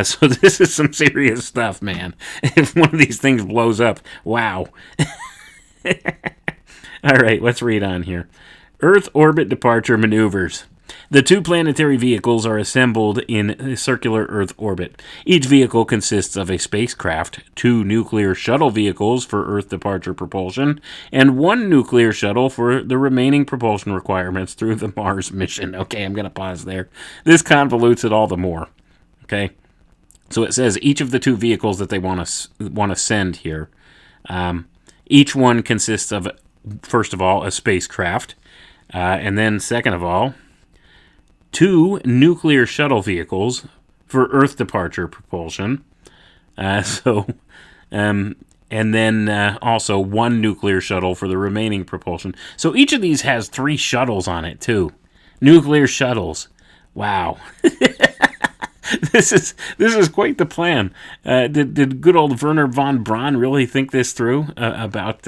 So this is some serious stuff, man. If one of these things blows up, wow. All right, let's read on here. Earth orbit departure maneuvers. The 2 planetary vehicles are assembled in a circular Earth orbit. Each vehicle consists of a spacecraft, 2 nuclear shuttle vehicles for Earth departure propulsion, and 1 nuclear shuttle for the remaining propulsion requirements through the Mars mission. Okay, I'm going to pause there. This convolutes it all the more. Okay, so it says each of the 2 vehicles that they want to send here, each one consists of, first of all, a spacecraft, and then second of all, 2 nuclear shuttle vehicles for Earth departure propulsion. And then also 1 nuclear shuttle for the remaining propulsion. So each of these has 3 shuttles on it, too. Nuclear shuttles. Wow. This is quite the plan. Did good old Werner von Braun really think this through about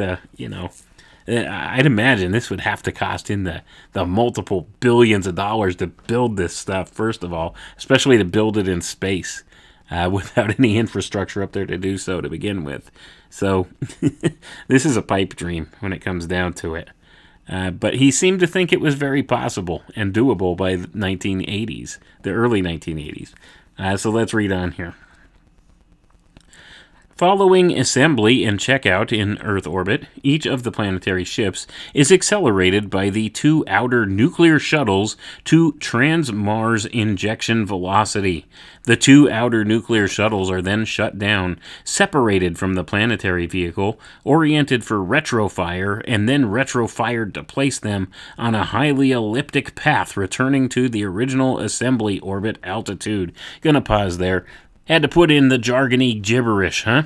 I'd imagine this would have to cost in the multiple billions of dollars to build this stuff, first of all, especially to build it in space without any infrastructure up there to do so to begin with. So this is a pipe dream when it comes down to it. But he seemed to think it was very possible and doable by the 1980s, the early 1980s. So let's read on here. Following assembly and checkout in Earth orbit, each of the planetary ships is accelerated by the two outer nuclear shuttles to trans-Mars injection velocity. The two outer nuclear shuttles are then shut down, separated from the planetary vehicle, oriented for retrofire, and then retrofired to place them on a highly elliptic path, returning to the original assembly orbit altitude. Gonna pause there. Had to put in the jargony gibberish, huh?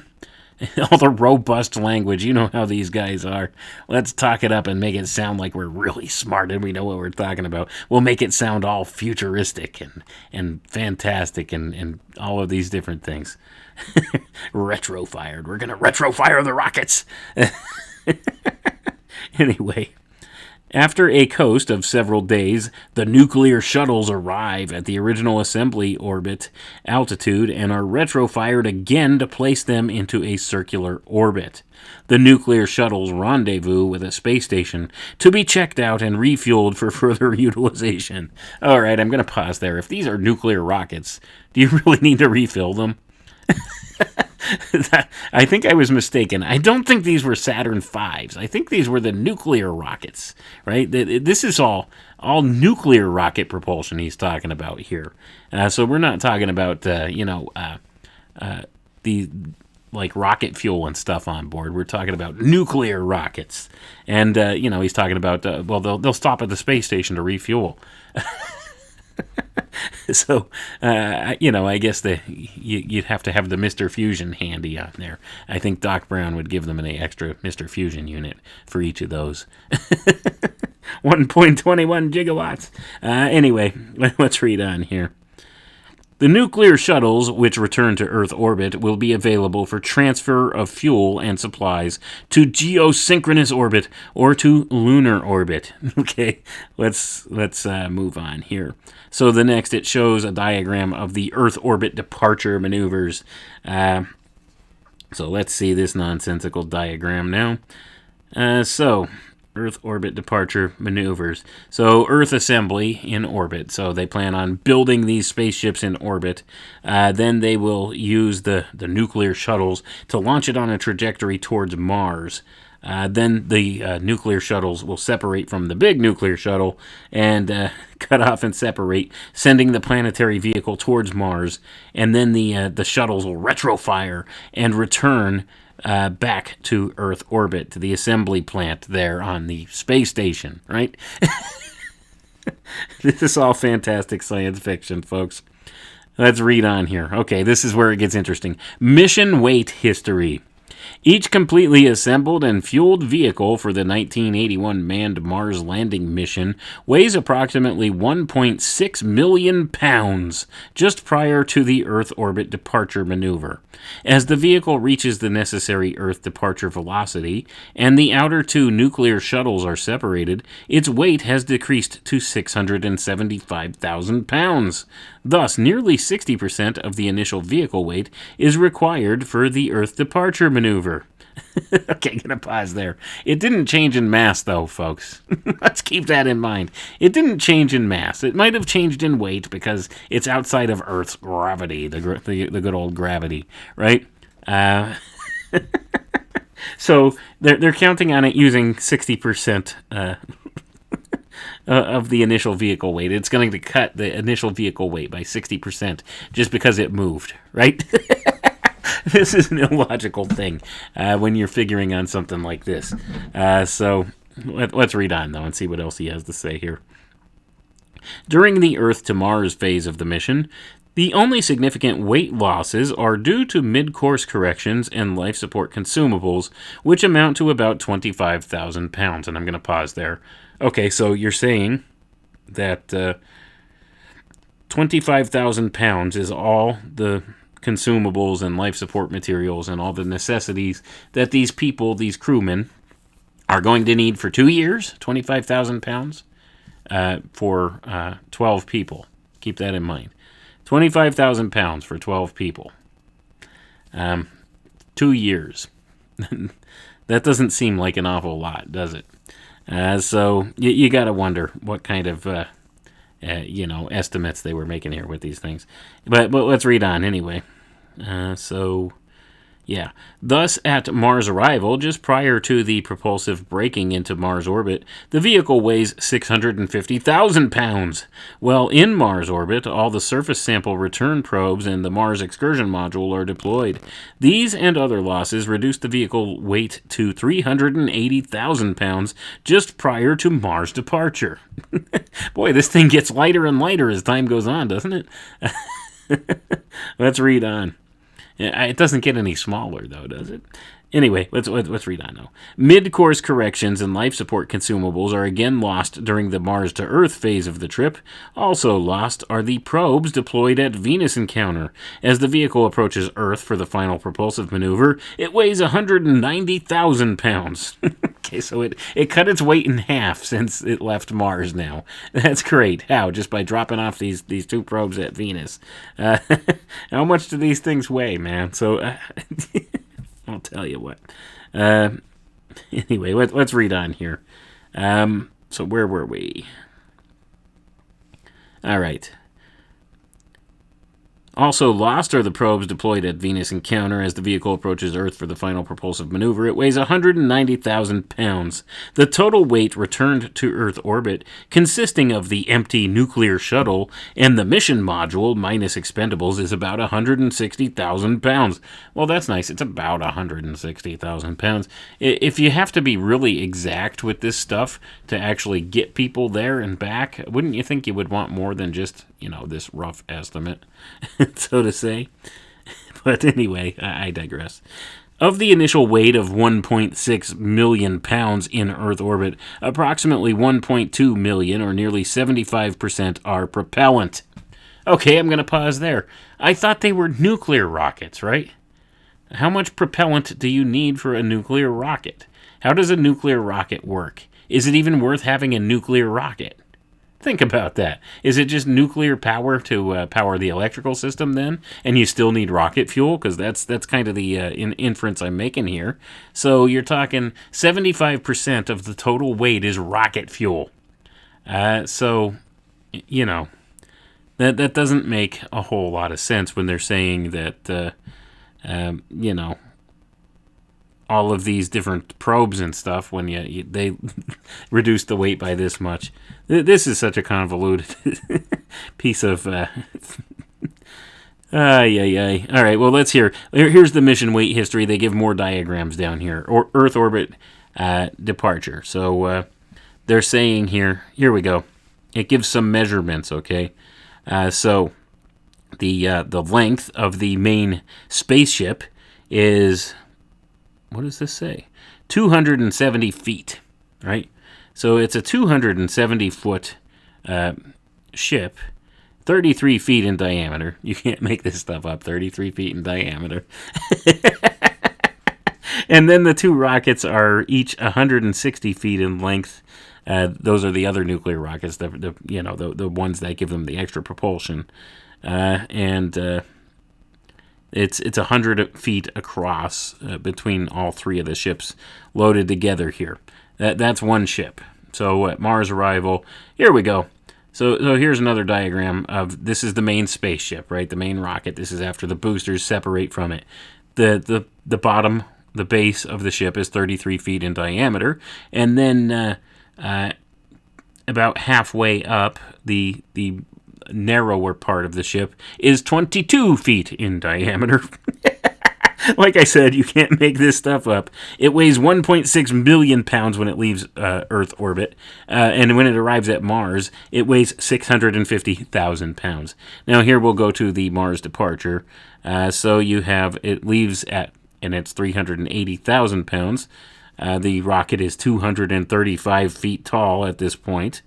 All the robust language. You know how these guys are. Let's talk it up and make it sound like we're really smart and we know what we're talking about. We'll make it sound all futuristic and fantastic and all of these different things. Retrofired. We're going to retrofire the rockets. Anyway. After a coast of several days, the nuclear shuttles arrive at the original assembly orbit altitude and are retrofired again to place them into a circular orbit. The nuclear shuttles rendezvous with a space station to be checked out and refueled for further utilization. All right, I'm going to pause there. If these are nuclear rockets, do you really need to refill them? I think I was mistaken. I don't think these were Saturn V's. I think these were the nuclear rockets, right? This is all nuclear rocket propulsion he's talking about here. So we're not talking about, the like rocket fuel and stuff on board. We're talking about nuclear rockets. And, he's talking about, they'll stop at the space station to refuel. So, I guess you'd have to have the Mr. Fusion handy on there. I think Doc Brown would give them an extra Mr. Fusion unit for each of those. 1.21 gigawatts. Anyway, let's read on here. The nuclear shuttles, which return to Earth orbit, will be available for transfer of fuel and supplies to geosynchronous orbit or to lunar orbit. Okay, let's move on here. So the next, it shows a diagram of the Earth orbit departure maneuvers. So let's see this nonsensical diagram now. Earth orbit departure maneuvers. So Earth assembly in orbit. So they plan on building these spaceships in orbit. Then they will use the nuclear shuttles to launch it on a trajectory towards Mars. Then the nuclear shuttles will separate from the big nuclear shuttle and cut off and separate, sending the planetary vehicle towards Mars. And then the shuttles will retrofire and return back to Earth orbit, to the assembly plant there on the space station, right? This is all fantastic science fiction, folks. Let's read on here. Okay, this is where it gets interesting. Mission weight history. Each completely assembled and fueled vehicle for the 1981 manned Mars landing mission weighs approximately 1.6 million pounds just prior to the Earth orbit departure maneuver. As the vehicle reaches the necessary Earth departure velocity and the outer two nuclear shuttles are separated, its weight has decreased to 675,000 pounds. Thus, nearly 60% of the initial vehicle weight is required for the Earth departure maneuver. Okay, gonna pause there. It didn't change in mass, though, folks. Let's keep that in mind. It didn't change in mass. It might have changed in weight because it's outside of Earth's gravity, the good old gravity, right? So they're counting on it using 60%. Of the initial vehicle weight. It's going to cut the initial vehicle weight by 60% just because it moved, right? This is an illogical thing when you're figuring on something like this. So let's read on, though, and see what else he has to say here. During the Earth to Mars phase of the mission, the only significant weight losses are due to mid-course corrections and life support consumables, which amount to about 25,000 pounds. And I'm going to pause there. Okay, so you're saying that 25,000 pounds is all the consumables and life support materials and all the necessities that these people, these crewmen, are going to need for 2 years. 25,000 pounds for 12 people. Keep that in mind. 25,000 pounds for 12 people. 2 years. That doesn't seem like an awful lot, does it? So you got to wonder what kind of estimates they were making here with these things. But let's read on anyway. Yeah. Thus, at Mars arrival, just prior to the propulsive breaking into Mars orbit, the vehicle weighs 650,000 pounds. Well, in Mars orbit, all the surface sample return probes and the Mars excursion module are deployed. These and other losses reduce the vehicle weight to 380,000 pounds just prior to Mars departure. Boy, this thing gets lighter and lighter as time goes on, doesn't it? Let's read on. It doesn't get any smaller, though, does it? Anyway, let's read on now. Mid-course corrections and life support consumables are again lost during the Mars to Earth phase of the trip. Also lost are the probes deployed at Venus encounter. As the vehicle approaches Earth for the final propulsive maneuver, it weighs 190,000 pounds. Okay, so it cut its weight in half since it left Mars now. That's great. How? Just by dropping off these two probes at Venus. How much do these things weigh, man? So... I'll tell you what. Anyway, let's read on here. So where were we? All right. Also lost are the probes deployed at Venus encounter as the vehicle approaches Earth for the final propulsive maneuver. It weighs 190,000 pounds. The total weight returned to Earth orbit, consisting of the empty nuclear shuttle and the mission module minus expendables, is about 160,000 pounds. Well, that's nice. It's about 160,000 pounds. If you have to be really exact with this stuff to actually get people there and back, wouldn't you think you would want more than just, this rough estimate? So to say. But anyway, I digress. Of the initial weight of 1.6 million pounds in Earth orbit, approximately 1.2 million, or nearly 75%, are propellant. Okay, I'm going to pause there. I thought they were nuclear rockets, right? How much propellant do you need for a nuclear rocket? How does a nuclear rocket work? Is it even worth having a nuclear rocket? Think about that. Is it just nuclear power to power the electrical system then? And you still need rocket fuel? Because that's kind of the inference I'm making here. So you're talking 75% of the total weight is rocket fuel. So, that doesn't make a whole lot of sense when they're saying that, all of these different probes and stuff, when they reduce the weight by this much. This is such a convoluted piece of... All right, well, let's hear. Here's the mission weight history. They give more diagrams down here. Or Earth orbit departure. So they're saying here we go. It gives some measurements, okay? So the length of the main spaceship is... What does this say? 270 feet, right? So it's a 270-foot ship, 33 feet in diameter. You can't make this stuff up, 33 feet in diameter. And then the two rockets are each 160 feet in length. Those are the other nuclear rockets, the ones that give them the extra propulsion. It's 100 feet across between all three of the ships loaded together here. That's one ship. So at Mars arrival, here we go. So here's another diagram of, this is the main spaceship, right? The main rocket. This is after the boosters separate from it. The bottom, the base of the ship is 33 feet in diameter, and then about halfway up, the narrower part of the ship is 22 feet in diameter. Like I said, you can't make this stuff up. It weighs 1.6 million pounds when it leaves Earth orbit, and when it arrives at Mars, it weighs 650,000 pounds. Now here we'll go to the Mars departure. So you have, it leaves at, and it's 380,000 pounds. The rocket is 235 feet tall at this point,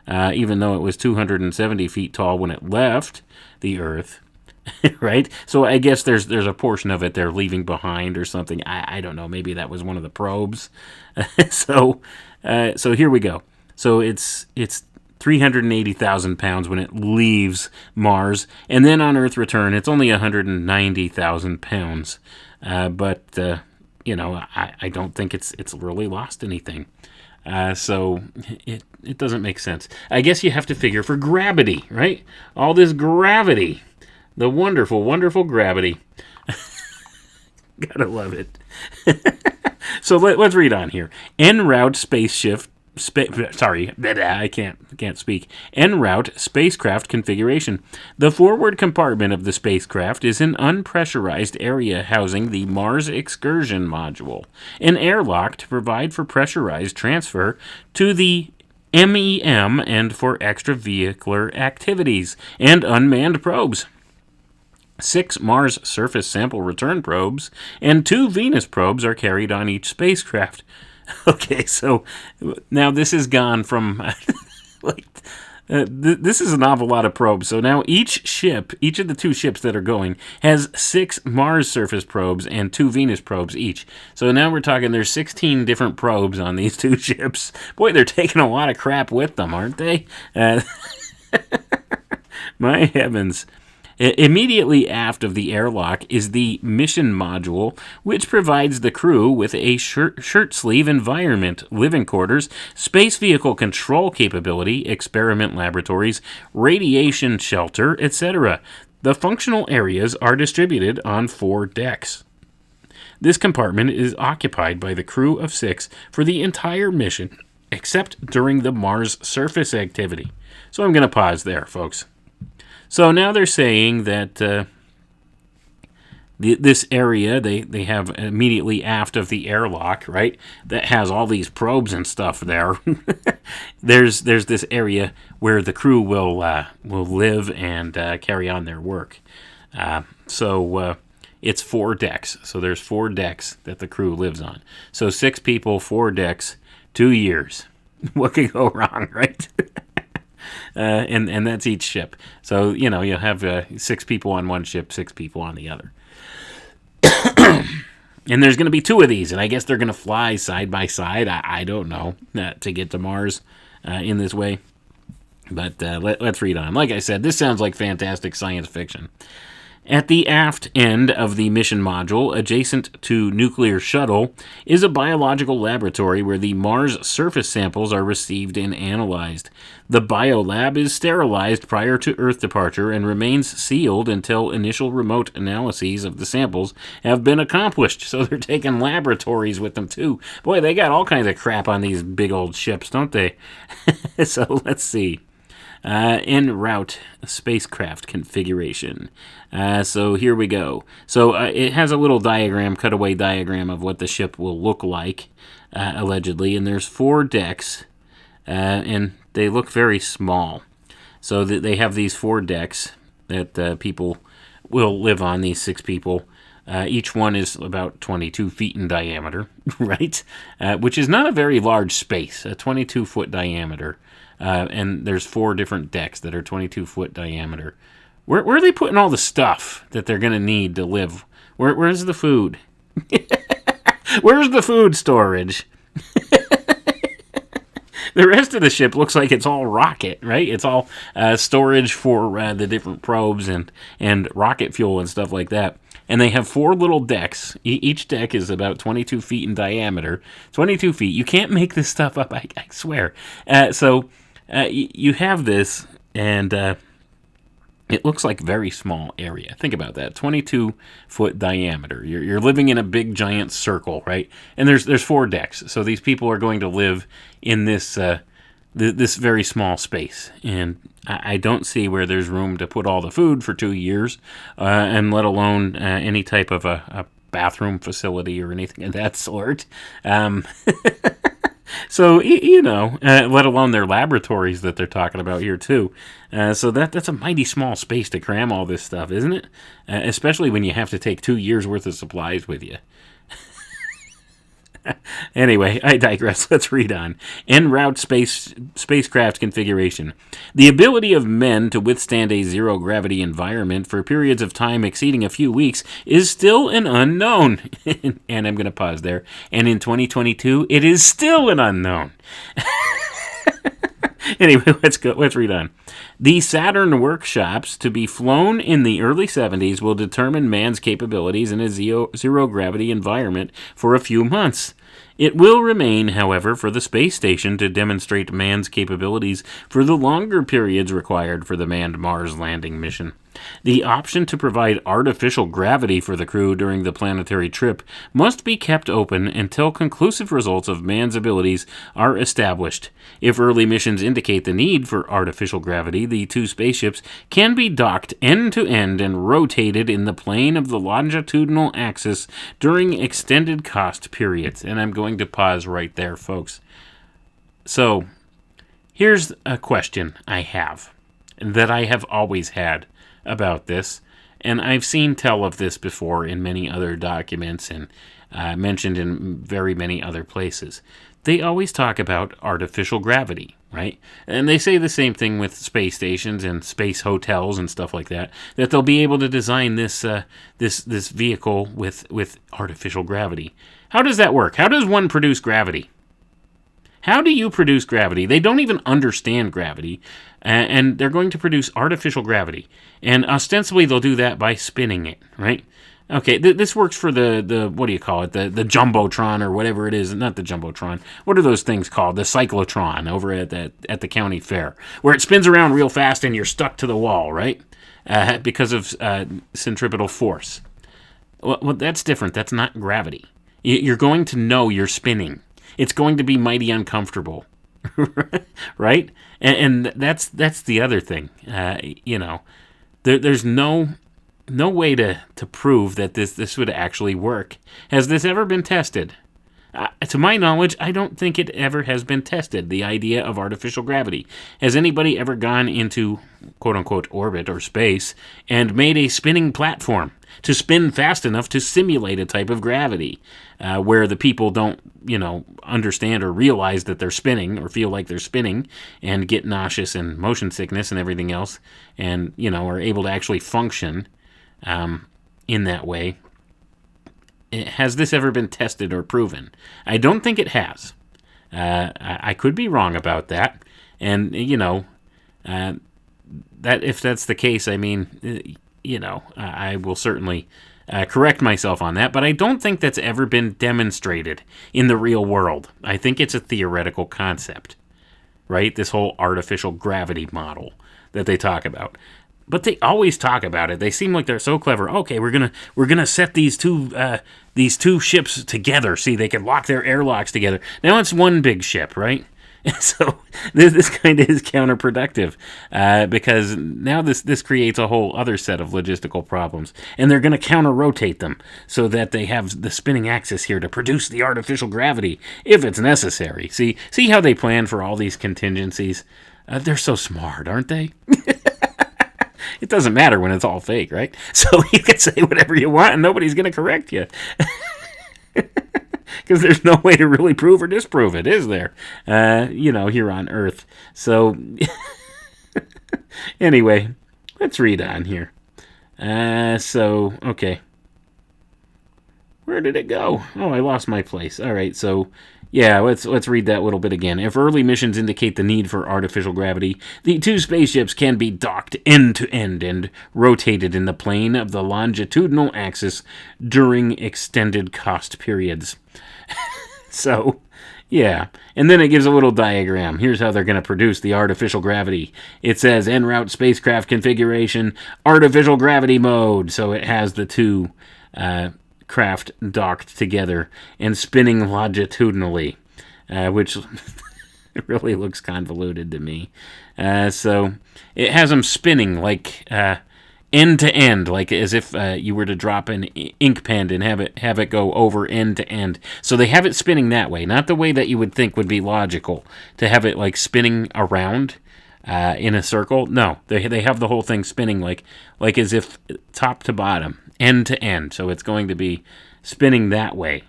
even though it was 270 feet tall when it left the Earth. Right? So I guess there's a portion of it they're leaving behind or something. I don't know. Maybe that was one of the probes. So here we go. So it's 380,000 pounds when it leaves Mars, and then on Earth return, it's only 190,000 pounds. But I don't think it's really lost anything. So it doesn't make sense. I guess you have to figure for gravity, right? All this gravity, the wonderful, wonderful gravity. Gotta love it. So let's read on here. En route I can't speak. En route spacecraft configuration. The forward compartment of the spacecraft is an unpressurized area housing the Mars Excursion Module, an airlock to provide for pressurized transfer to the MEM and for extravehicular activities and unmanned probes. 6 Mars surface sample return probes and 2 Venus probes are carried on each spacecraft. Okay, so now this has gone from this is an awful lot of probes. So now each of the 2 ships that are going has 6 Mars surface probes and 2 Venus probes each. So now we're talking there's 16 different probes on these 2 ships. Boy, they're taking a lot of crap with them, aren't they? My heavens. Immediately aft of the airlock is the mission module, which provides the crew with a shirt sleeve environment, living quarters, space vehicle control capability, experiment laboratories, radiation shelter, etc. The functional areas are distributed on 4 decks. This compartment is occupied by the crew of 6 for the entire mission, except during the Mars surface activity. So I'm going to pause there, folks. So now they're saying that this area they have immediately aft of the airlock, right, that has all these probes and stuff there. there's this area where the crew will live and carry on their work. So it's 4 decks. So there's 4 decks that the crew lives on. So 6 people, 4 decks, 2 years. What could go wrong, right? And that's each ship. So, you'll have 6 people on one ship, 6 people on the other. And there's going to be 2 of these, and I guess they're going to fly side by side. I don't know, to get to Mars in this way. But let's read on. Like I said, this sounds like fantastic science fiction. At the aft end of the mission module, adjacent to nuclear shuttle, is a biological laboratory where the Mars surface samples are received and analyzed. The biolab is sterilized prior to Earth departure and remains sealed until initial remote analyses of the samples have been accomplished. So they're taking laboratories with them too. Boy, they got all kinds of crap on these big old ships, don't they? So let's see. En route spacecraft configuration. So here we go. So it has a little diagram, cutaway diagram of what the ship will look like, allegedly. And there's 4 decks, and they look very small. So they have these 4 decks that people will live on, these 6 people. Each one is about 22 feet in diameter, right? Which is not a very large space, a 22-foot diameter. And there's 4 different decks that are 22-foot diameter. Where are they putting all the stuff that they're going to need to live? Where's the food? Where's the food storage? The rest of the ship looks like it's all rocket, right? It's all storage for the different probes and rocket fuel and stuff like that. And they have 4 little decks. Each deck is about 22 feet in diameter. 22 feet. You can't make this stuff up, I swear. So you have this, and it looks like a very small area. Think about that. 22-foot diameter. You're living in a big, giant circle, right? And there's 4 decks. So these people are going to live in this this very small space. And I don't see where there's room to put all the food for 2 years, and let alone any type of a bathroom facility or anything of that sort. So, let alone their laboratories that they're talking about here, too. So that's a mighty small space to cram all this stuff, isn't it? Especially when you have to take 2 years' worth of supplies with you. Anyway, I digress. Let's read on. En route spacecraft configuration. The ability of men to withstand a zero-gravity environment for periods of time exceeding a few weeks is still an unknown. And I'm going to pause there. And in 2022, it is still an unknown. Anyway, let's read on. The Saturn workshops to be flown in the early 70s will determine man's capabilities in a zero-gravity environment for a few months. It will remain, however, for the space station to demonstrate man's capabilities for the longer periods required for the manned Mars landing mission. The option to provide artificial gravity for the crew during the planetary trip must be kept open until conclusive results of man's abilities are established. If early missions indicate the need for artificial gravity, the two spaceships can be docked end to end and rotated in the plane of the longitudinal axis during extended cost periods. And I'm going to pause right there, folks. So, here's a question I have that I have always had about this, and I've seen tell of this before in many other documents and mentioned in very many other places. They always talk about artificial gravity, right? And they say the same thing with space stations and space hotels and stuff like that, that they'll be able to design this this vehicle with artificial gravity. How does that work? How does one produce gravity? How do you produce gravity? They don't even understand gravity, and they're going to produce artificial gravity. And ostensibly, they'll do that by spinning it, right? Okay, this works for the what do you call it? The Jumbotron or whatever it is. Not the Jumbotron. What are those things called? The cyclotron over at the county fair, where it spins around real fast and you're stuck to the wall, right? Because of centripetal force. Well, that's different. That's not gravity. You're going to know you're spinning. It's going to be mighty uncomfortable, right? And that's the other thing. There's no way to prove that this would actually work. Has this ever been tested? To my knowledge, I don't think it ever has been tested, the idea of artificial gravity. Has anybody ever gone into quote-unquote orbit or space and made a spinning platform to spin fast enough to simulate a type of gravity where the people don't, understand or realize that they're spinning or feel like they're spinning and get nauseous and motion sickness and everything else and, are able to actually function in that way? Has this ever been tested or proven? I don't think it has. I could be wrong about that. And, that if that's the case, I mean, I will certainly correct myself on that. But I don't think that's ever been demonstrated in the real world. I think it's a theoretical concept, right? This whole artificial gravity model that they talk about. But they always talk about it. They seem like they're so clever. Okay, we're gonna set these two ships together. See, they can lock their airlocks together. Now it's one big ship, right? So this kind of is counterproductive because now this creates a whole other set of logistical problems, and they're going to counter-rotate them so that they have the spinning axis here to produce the artificial gravity if it's necessary. See how they plan for all these contingencies? They're so smart, aren't they? It doesn't matter when it's all fake, right? So you can say whatever you want and nobody's going to correct you. Because there's no way to really prove or disprove it, is there? Here on Earth. So, anyway, let's read on here. Okay. Where did it go? Oh, I lost my place. All right, so yeah, let's read that little bit again. If early missions indicate the need for artificial gravity, the two spaceships can be docked end to end and rotated in the plane of the longitudinal axis during extended cost periods. So, yeah. And then it gives a little diagram. Here's how they're going to produce the artificial gravity. It says en route spacecraft configuration, artificial gravity mode. So it has the two craft docked together and spinning longitudinally, which really looks convoluted to me. So it has them spinning like end to end, like as if you were to drop an ink pen and have it go over end to end. So they have it spinning that way, not the way that you would think would be logical to have it like spinning around in a circle. No, they have the whole thing spinning like as if top to bottom, end to end. So it's going to be spinning that way.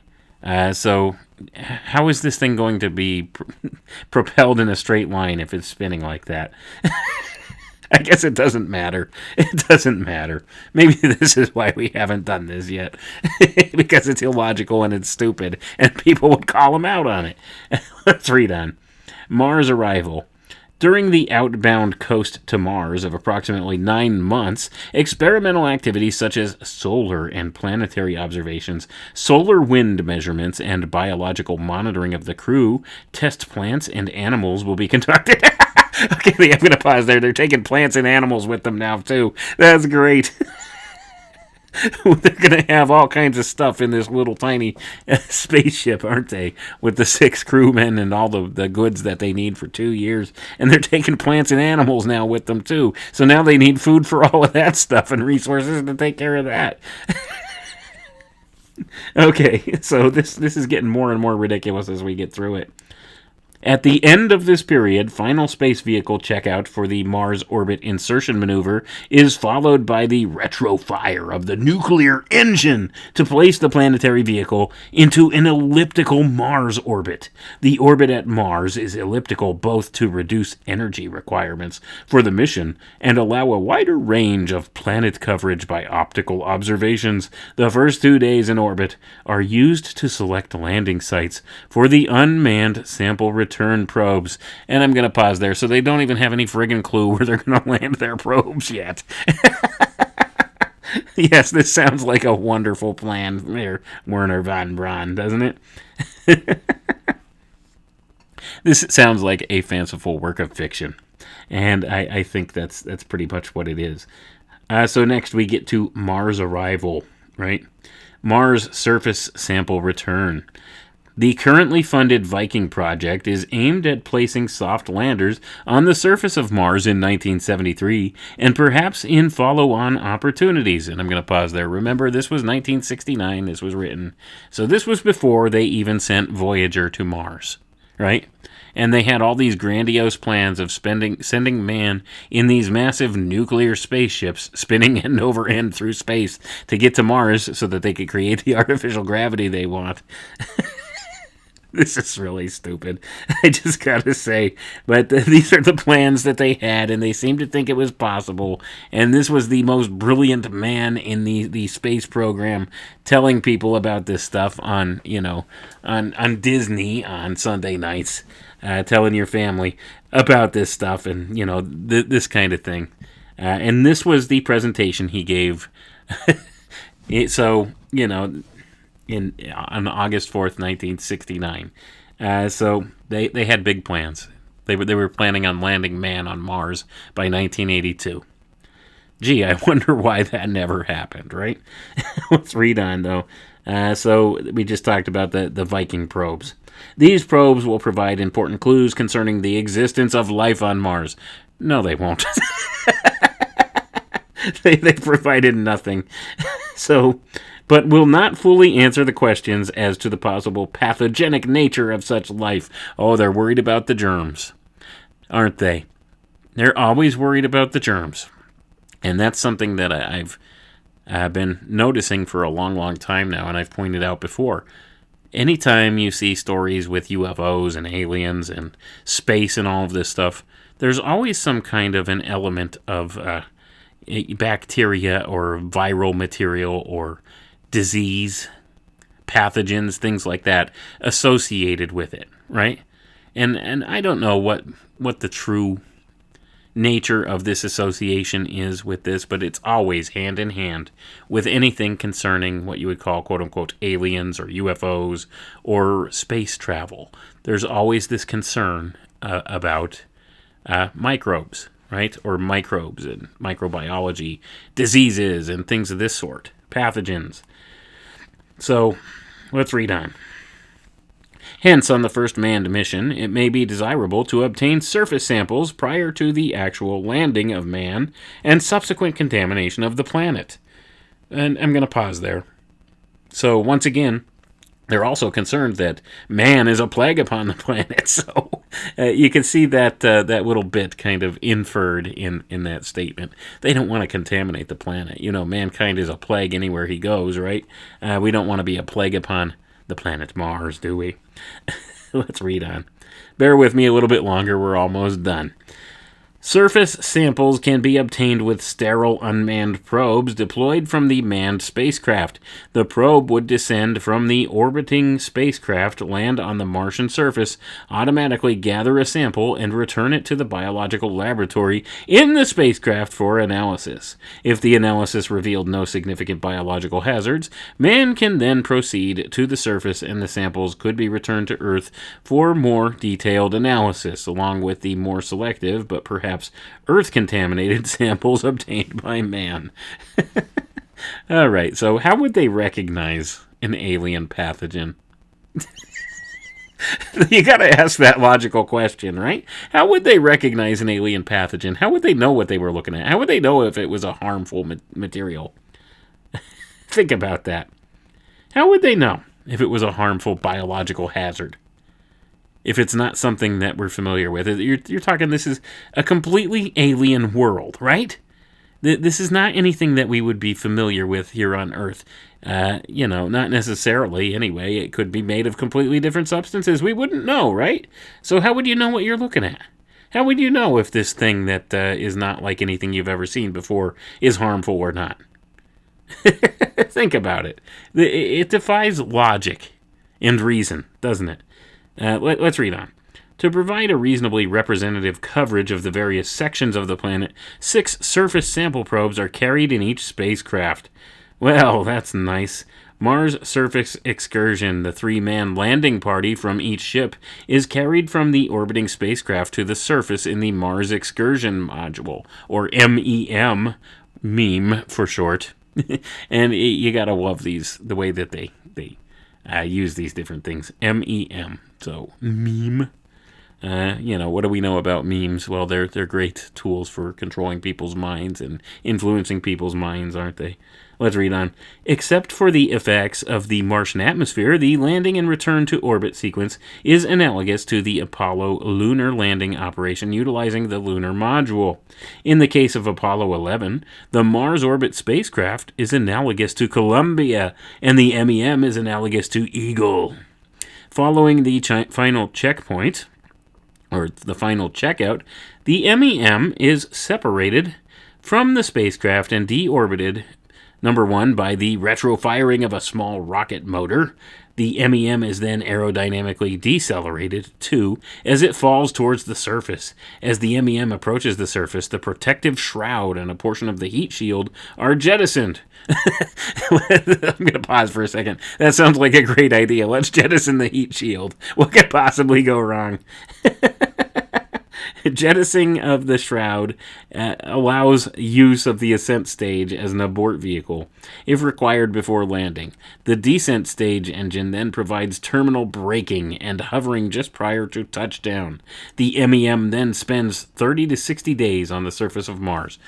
So how is this thing going to be propelled in a straight line if it's spinning like that? I guess it doesn't matter. It doesn't matter. Maybe this is why we haven't done this yet. Because it's illogical and it's stupid, and people would call him out on it. Let's read on. Mars arrival. During the outbound coast to Mars of approximately 9 months, experimental activities such as solar and planetary observations, solar wind measurements, and biological monitoring of the crew, test plants, and animals will be conducted. Okay, I'm going to pause there. They're taking plants and animals with them now, too. That's great. They're going to have all kinds of stuff in this little tiny spaceship, aren't they? With the 6 crewmen and all the goods that they need for 2 years. And they're taking plants and animals now with them, too. So now they need food for all of that stuff and resources to take care of that. Okay, so this is getting more and more ridiculous as we get through it. At the end of this period, final space vehicle checkout for the Mars orbit insertion maneuver is followed by the retrofire of the nuclear engine to place the planetary vehicle into an elliptical Mars orbit. The orbit at Mars is elliptical both to reduce energy requirements for the mission and allow a wider range of planet coverage by optical observations. The first 2 days in orbit are used to select landing sites for the unmanned sample return probes. And I'm going to pause there. So they don't even have any friggin' clue where they're going to land their probes yet. Yes, this sounds like a wonderful plan there, Werhner von Braun, doesn't it? This sounds like a fanciful work of fiction. And I think that's pretty much what it is. So next we get to Mars arrival, right? Mars surface sample return. The currently funded Viking project is aimed at placing soft landers on the surface of Mars in 1973 and perhaps in follow-on opportunities. And I'm going to pause there. Remember, this was 1969. This was written. So this was before they even sent Voyager to Mars, right? And they had all these grandiose plans of sending man in these massive nuclear spaceships spinning end over end through space to get to Mars so that they could create the artificial gravity they want. This is really stupid, I just gotta say. But these are the plans that they had, and they seemed to think it was possible. And this was the most brilliant man in the space program telling people about this stuff on Disney on Sunday nights, telling your family about this stuff and, this kind of thing. And this was the presentation he gave. On August 4th, 1969. So they had big plans. They were planning on landing man on Mars by 1982. Gee, I wonder why that never happened, right? Let's read on, though. So we just talked about the Viking probes. These probes will provide important clues concerning the existence of life on Mars. No, they won't. They provided nothing. But will not fully answer the questions as to the possible pathogenic nature of such life. Oh, they're worried about the germs, aren't they? They're always worried about the germs. And that's something that I've been noticing for a long, long time now, and I've pointed out before. Anytime you see stories with UFOs and aliens and space and all of this stuff, there's always some kind of an element of bacteria or viral material or disease, pathogens, things like that associated with it, right? And I don't know what the true nature of this association is with this, but it's always hand in hand with anything concerning what you would call quote-unquote aliens or UFOs or space travel. There's always this concern about microbes, right? Or microbes and microbiology, diseases and things of this sort, pathogens. So, let's read on. Hence, on the first manned mission, it may be desirable to obtain surface samples prior to the actual landing of man and subsequent contamination of the planet. And I'm going to pause there. So, once again, they're also concerned that man is a plague upon the planet. So, you can see that little bit kind of inferred in that statement. They don't want to contaminate the planet. Mankind is a plague anywhere he goes, right? We don't want to be a plague upon the planet Mars, do we? Let's read on. Bear with me a little bit longer. We're almost done. Surface samples can be obtained with sterile unmanned probes deployed from the manned spacecraft. The probe would descend from the orbiting spacecraft, land on the Martian surface, automatically gather a sample, and return it to the biological laboratory in the spacecraft for analysis. If the analysis revealed no significant biological hazards, man can then proceed to the surface and the samples could be returned to Earth for more detailed analysis, along with the more selective but perhaps Earth-contaminated samples obtained by man. All right, so how would they recognize an alien pathogen? You got to ask that logical question, right? How would they recognize an alien pathogen? How would they know what they were looking at? How would they know if it was a harmful material? Think about that. How would they know if it was a harmful biological hazard? If it's not something that we're familiar with. You're talking this is a completely alien world, right? This is not anything that we would be familiar with here on Earth. Not necessarily anyway. It could be made of completely different substances. We wouldn't know, right? So how would you know what you're looking at? How would you know if this thing that is not like anything you've ever seen before is harmful or not? Think about it. It defies logic and reason, doesn't it? Let's read on. To provide a reasonably representative coverage of the various sections of the planet, 6 surface sample probes are carried in each spacecraft. Well, that's nice. Mars Surface Excursion, the 3-man landing party from each ship, is carried from the orbiting spacecraft to the surface in the Mars Excursion Module, or MEM, meme for short. And you gotta love these, the way that they use these different things. MEM. So, meme. What do we know about memes? Well, they're great tools for controlling people's minds and influencing people's minds, aren't they? Let's read on. Except for the effects of the Martian atmosphere, the landing and return to orbit sequence is analogous to the Apollo lunar landing operation utilizing the lunar module. In the case of Apollo 11, the Mars orbit spacecraft is analogous to Columbia, and the MEM is analogous to Eagle. Following the final checkpoint, or the final checkout, the MEM is separated from the spacecraft and deorbited, number 1, by the retro-firing of a small rocket motor. The MEM is then aerodynamically decelerated, 2, as it falls towards the surface. As the MEM approaches the surface, the protective shroud and a portion of the heat shield are jettisoned. I'm going to pause for a second. That sounds like a great idea. Let's jettison the heat shield. What could possibly go wrong? Jettisoning of the shroud allows use of the ascent stage as an abort vehicle, if required before landing. The descent stage engine then provides terminal braking and hovering just prior to touchdown. The MEM then spends 30 to 60 days on the surface of Mars.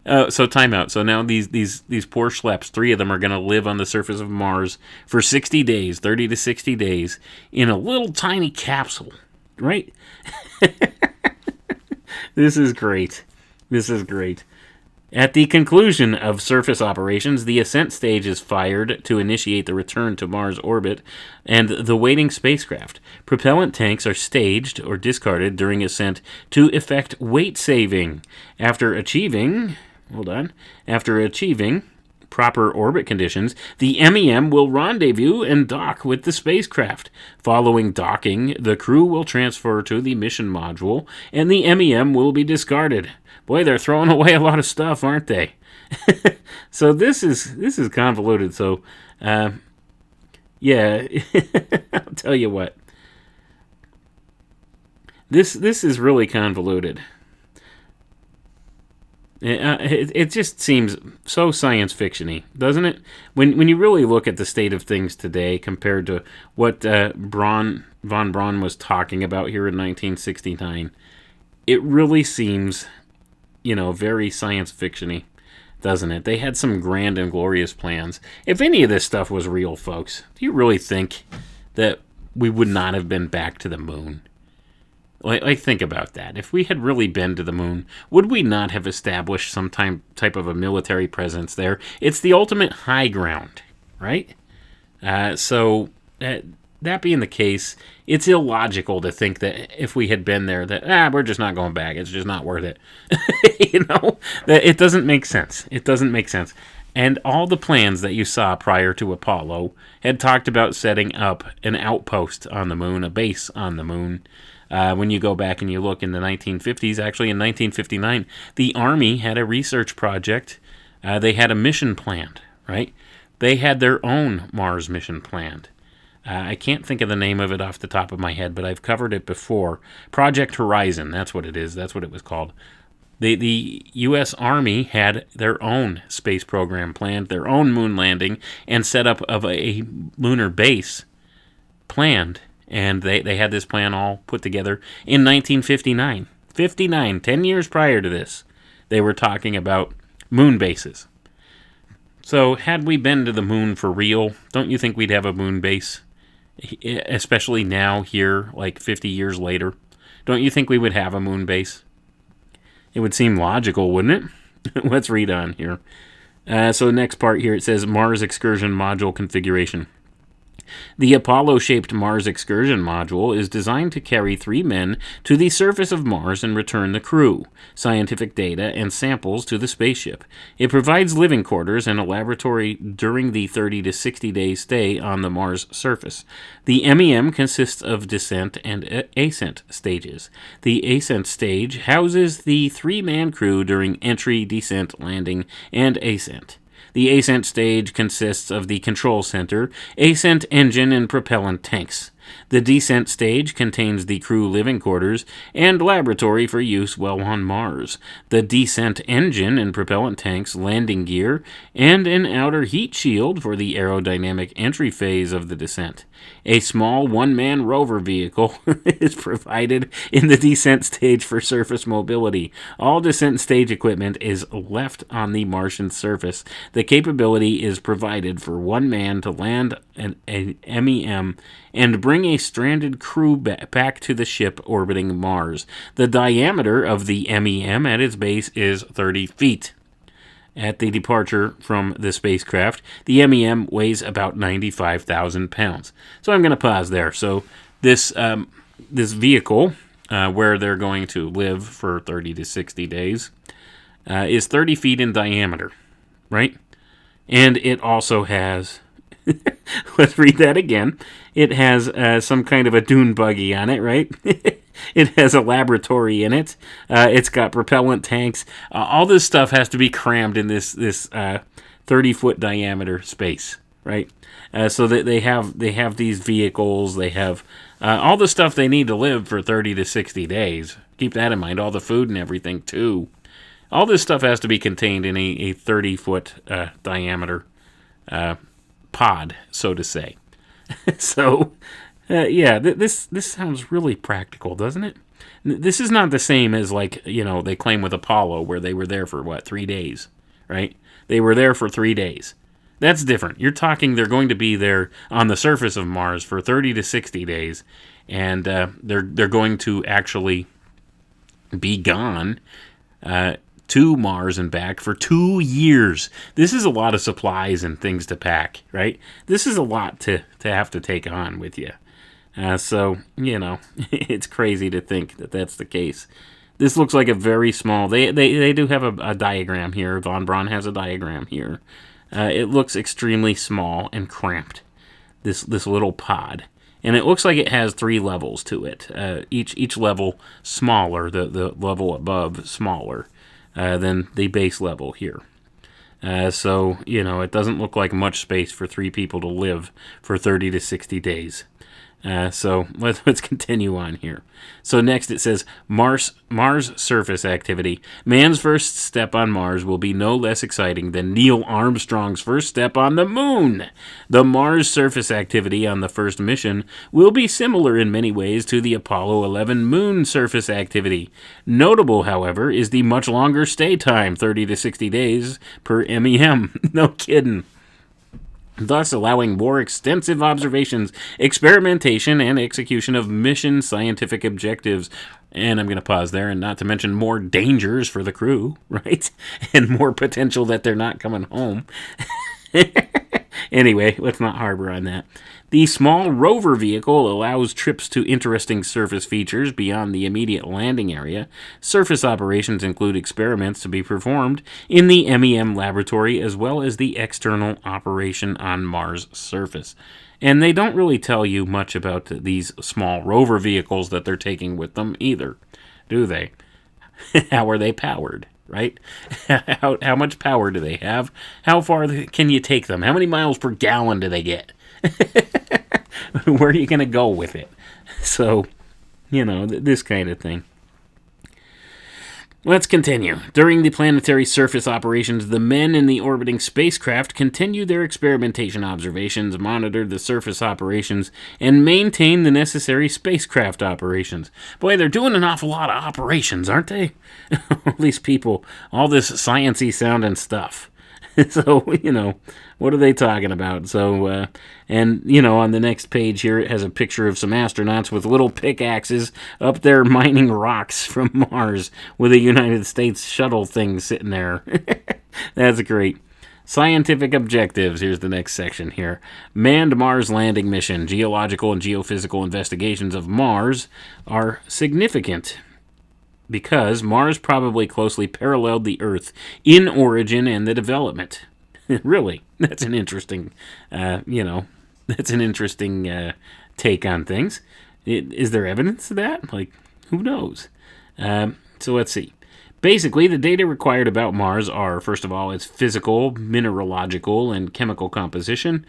So timeout. So now these poor schleps, 3 of them are going to live on the surface of Mars for 60 days, 30 to 60 days, in a little tiny capsule, right? This is great. This is great. At the conclusion of surface operations, the ascent stage is fired to initiate the return to Mars orbit and the waiting spacecraft. Propellant tanks are staged or discarded during ascent to effect weight saving. After achieving proper orbit conditions, the MEM will rendezvous and dock with the spacecraft. Following docking, the crew will transfer to the mission module, and the MEM will be discarded. Boy, they're throwing away a lot of stuff, aren't they? So this is convoluted. So, yeah, I'll tell you what. This is really convoluted. It just seems so science fiction-y, doesn't it? When you really look at the state of things today compared to what von Braun was talking about here in 1969, it really seems, very science fiction-y, doesn't it? They had some grand and glorious plans. If any of this stuff was real, folks, do you really think that we would not have been back to the moon? Like, think about that. If we had really been to the moon, would we not have established some type of a military presence there? It's the ultimate high ground, right? So, that being the case, it's illogical to think that if we had been there, that we're just not going back. It's just not worth it. That it doesn't make sense. It doesn't make sense. And all the plans that you saw prior to Apollo had talked about setting up an outpost on the moon, a base on the moon. When you go back and you look in the 1950s, actually in 1959, the Army had a research project. They had a mission planned, right? They had their own Mars mission planned. I can't think of the name of it off the top of my head, but I've covered it before. Project Horizon, that's what it is. That's what it was called. The U.S. Army had their own space program planned, their own moon landing, and set up of a lunar base planned. And they had this plan all put together in 1959. 10 years prior to this, they were talking about moon bases. So had we been to the moon for real, don't you think we'd have a moon base? Especially now, here, like 50 years later. Don't you think we would have a moon base? It would seem logical, wouldn't it? Let's read on here. So the next part here, it says Mars Excursion Module Configuration. The Apollo-shaped Mars Excursion Module is designed to carry 3 men to the surface of Mars and return the crew, scientific data, and samples to the spaceship. It provides living quarters and a laboratory during the 30 to 60-day stay on the Mars surface. The MEM consists of descent and ascent stages. The ascent stage houses the 3-man crew during entry, descent, landing, and ascent. The ascent stage consists of the control center, ascent engine, and propellant tanks. The descent stage contains the crew living quarters and laboratory for use while on Mars. The descent engine and propellant tanks, landing gear, and an outer heat shield for the aerodynamic entry phase of the descent. A small one-man rover vehicle is provided in the descent stage for surface mobility. All descent stage equipment is left on the Martian surface. The capability is provided for one man to land an MEM and bring a stranded crew back to the ship orbiting Mars. The diameter of the MEM at its base is 30 feet. At the departure from the spacecraft, the MEM weighs about 95,000 pounds. So I'm going to pause there. So this vehicle, where they're going to live for 30 to 60 days, is 30 feet in diameter, right? And it also has, let's read that again. It has some kind of a dune buggy on it, right? It has a laboratory in it. It's got propellant tanks. All this stuff has to be crammed in this 30-foot diameter space, right? So that they have these vehicles. They have all the stuff they need to live for 30 to 60 days. Keep that in mind. All the food and everything too. All this stuff has to be contained in a 30-foot diameter pod, so to say. So. This sounds really practical, doesn't it? This is not the same as, like, they claim with Apollo, where they were there for, 3 days, right? They were there for 3 days. That's different. You're talking they're going to be there on the surface of Mars for 30 to 60 days, and they're going to actually be gone to Mars and back for 2 years. This is a lot of supplies and things to pack, right? This is a lot to have to take on with you. So, it's crazy to think that that's the case. This looks like a very small... They do have a diagram here. Von Braun has a diagram here. It looks extremely small and cramped, this little pod. And it looks like it has 3 levels to it. Each level smaller, the level above smaller than the base level here. So, it doesn't look like much space for 3 people to live for 30 to 60 days. So let's continue on here. So next it says Mars surface activity. Man's first step on Mars will be no less exciting than Neil Armstrong's first step on the moon. The Mars surface activity on the first mission will be similar in many ways to the Apollo 11 moon surface activity. Notable, however, is the much longer stay time, 30 to 60 days per MEM. No kidding. Thus allowing more extensive observations, experimentation, and execution of mission scientific objectives. And I'm going to pause there, and not to mention more dangers for the crew, right? And more potential that they're not coming home. Anyway, let's not harbor on that. The small rover vehicle allows trips to interesting surface features beyond the immediate landing area. Surface operations include experiments to be performed in the MEM laboratory as well as the external operation on Mars' surface. And they don't really tell you much about these small rover vehicles that they're taking with them either, do they? How are they powered, right? How much power do they have? How far can you take them? How many miles per gallon do they get? Where are you going to go with it? So, this kind of thing. Let's continue. During the planetary surface operations, the men in the orbiting spacecraft continue their experimentation observations, monitor the surface operations, and maintain the necessary spacecraft operations. Boy, they're doing an awful lot of operations, aren't they? All these people, all this sciencey sounding stuff. So, what are they talking about? So, on the next page here, it has a picture of some astronauts with little pickaxes up there mining rocks from Mars with a United States shuttle thing sitting there. That's great. Scientific objectives. Here's the next section here. Manned Mars landing mission. Geological and geophysical investigations of Mars are significant because Mars probably closely paralleled the Earth in origin and the development. Really, that's an interesting, take on things. Is there evidence of that? Like, who knows? So let's see. Basically, the data required about Mars are, first of all, its physical, mineralogical, and chemical composition,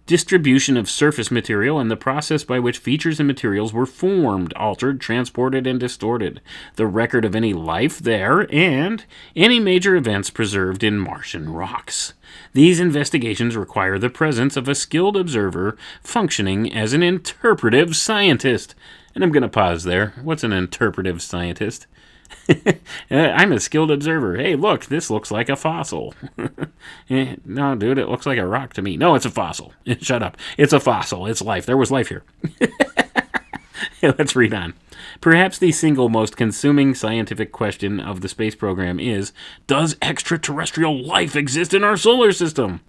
distribution of surface material, and the process by which features and materials were formed, altered, transported, and distorted, the record of any life there, and any major events preserved in Martian rocks. These investigations require the presence of a skilled observer functioning as an interpretive scientist. And I'm going to pause there. What's an interpretive scientist? I'm a skilled observer. Hey, look, this looks like a fossil. No, dude, it looks like a rock to me. No, it's a fossil. Shut up. It's a fossil. It's life. There was life here. Let's read on. Perhaps the single most consuming scientific question of the space program is, does extraterrestrial life exist in our solar system?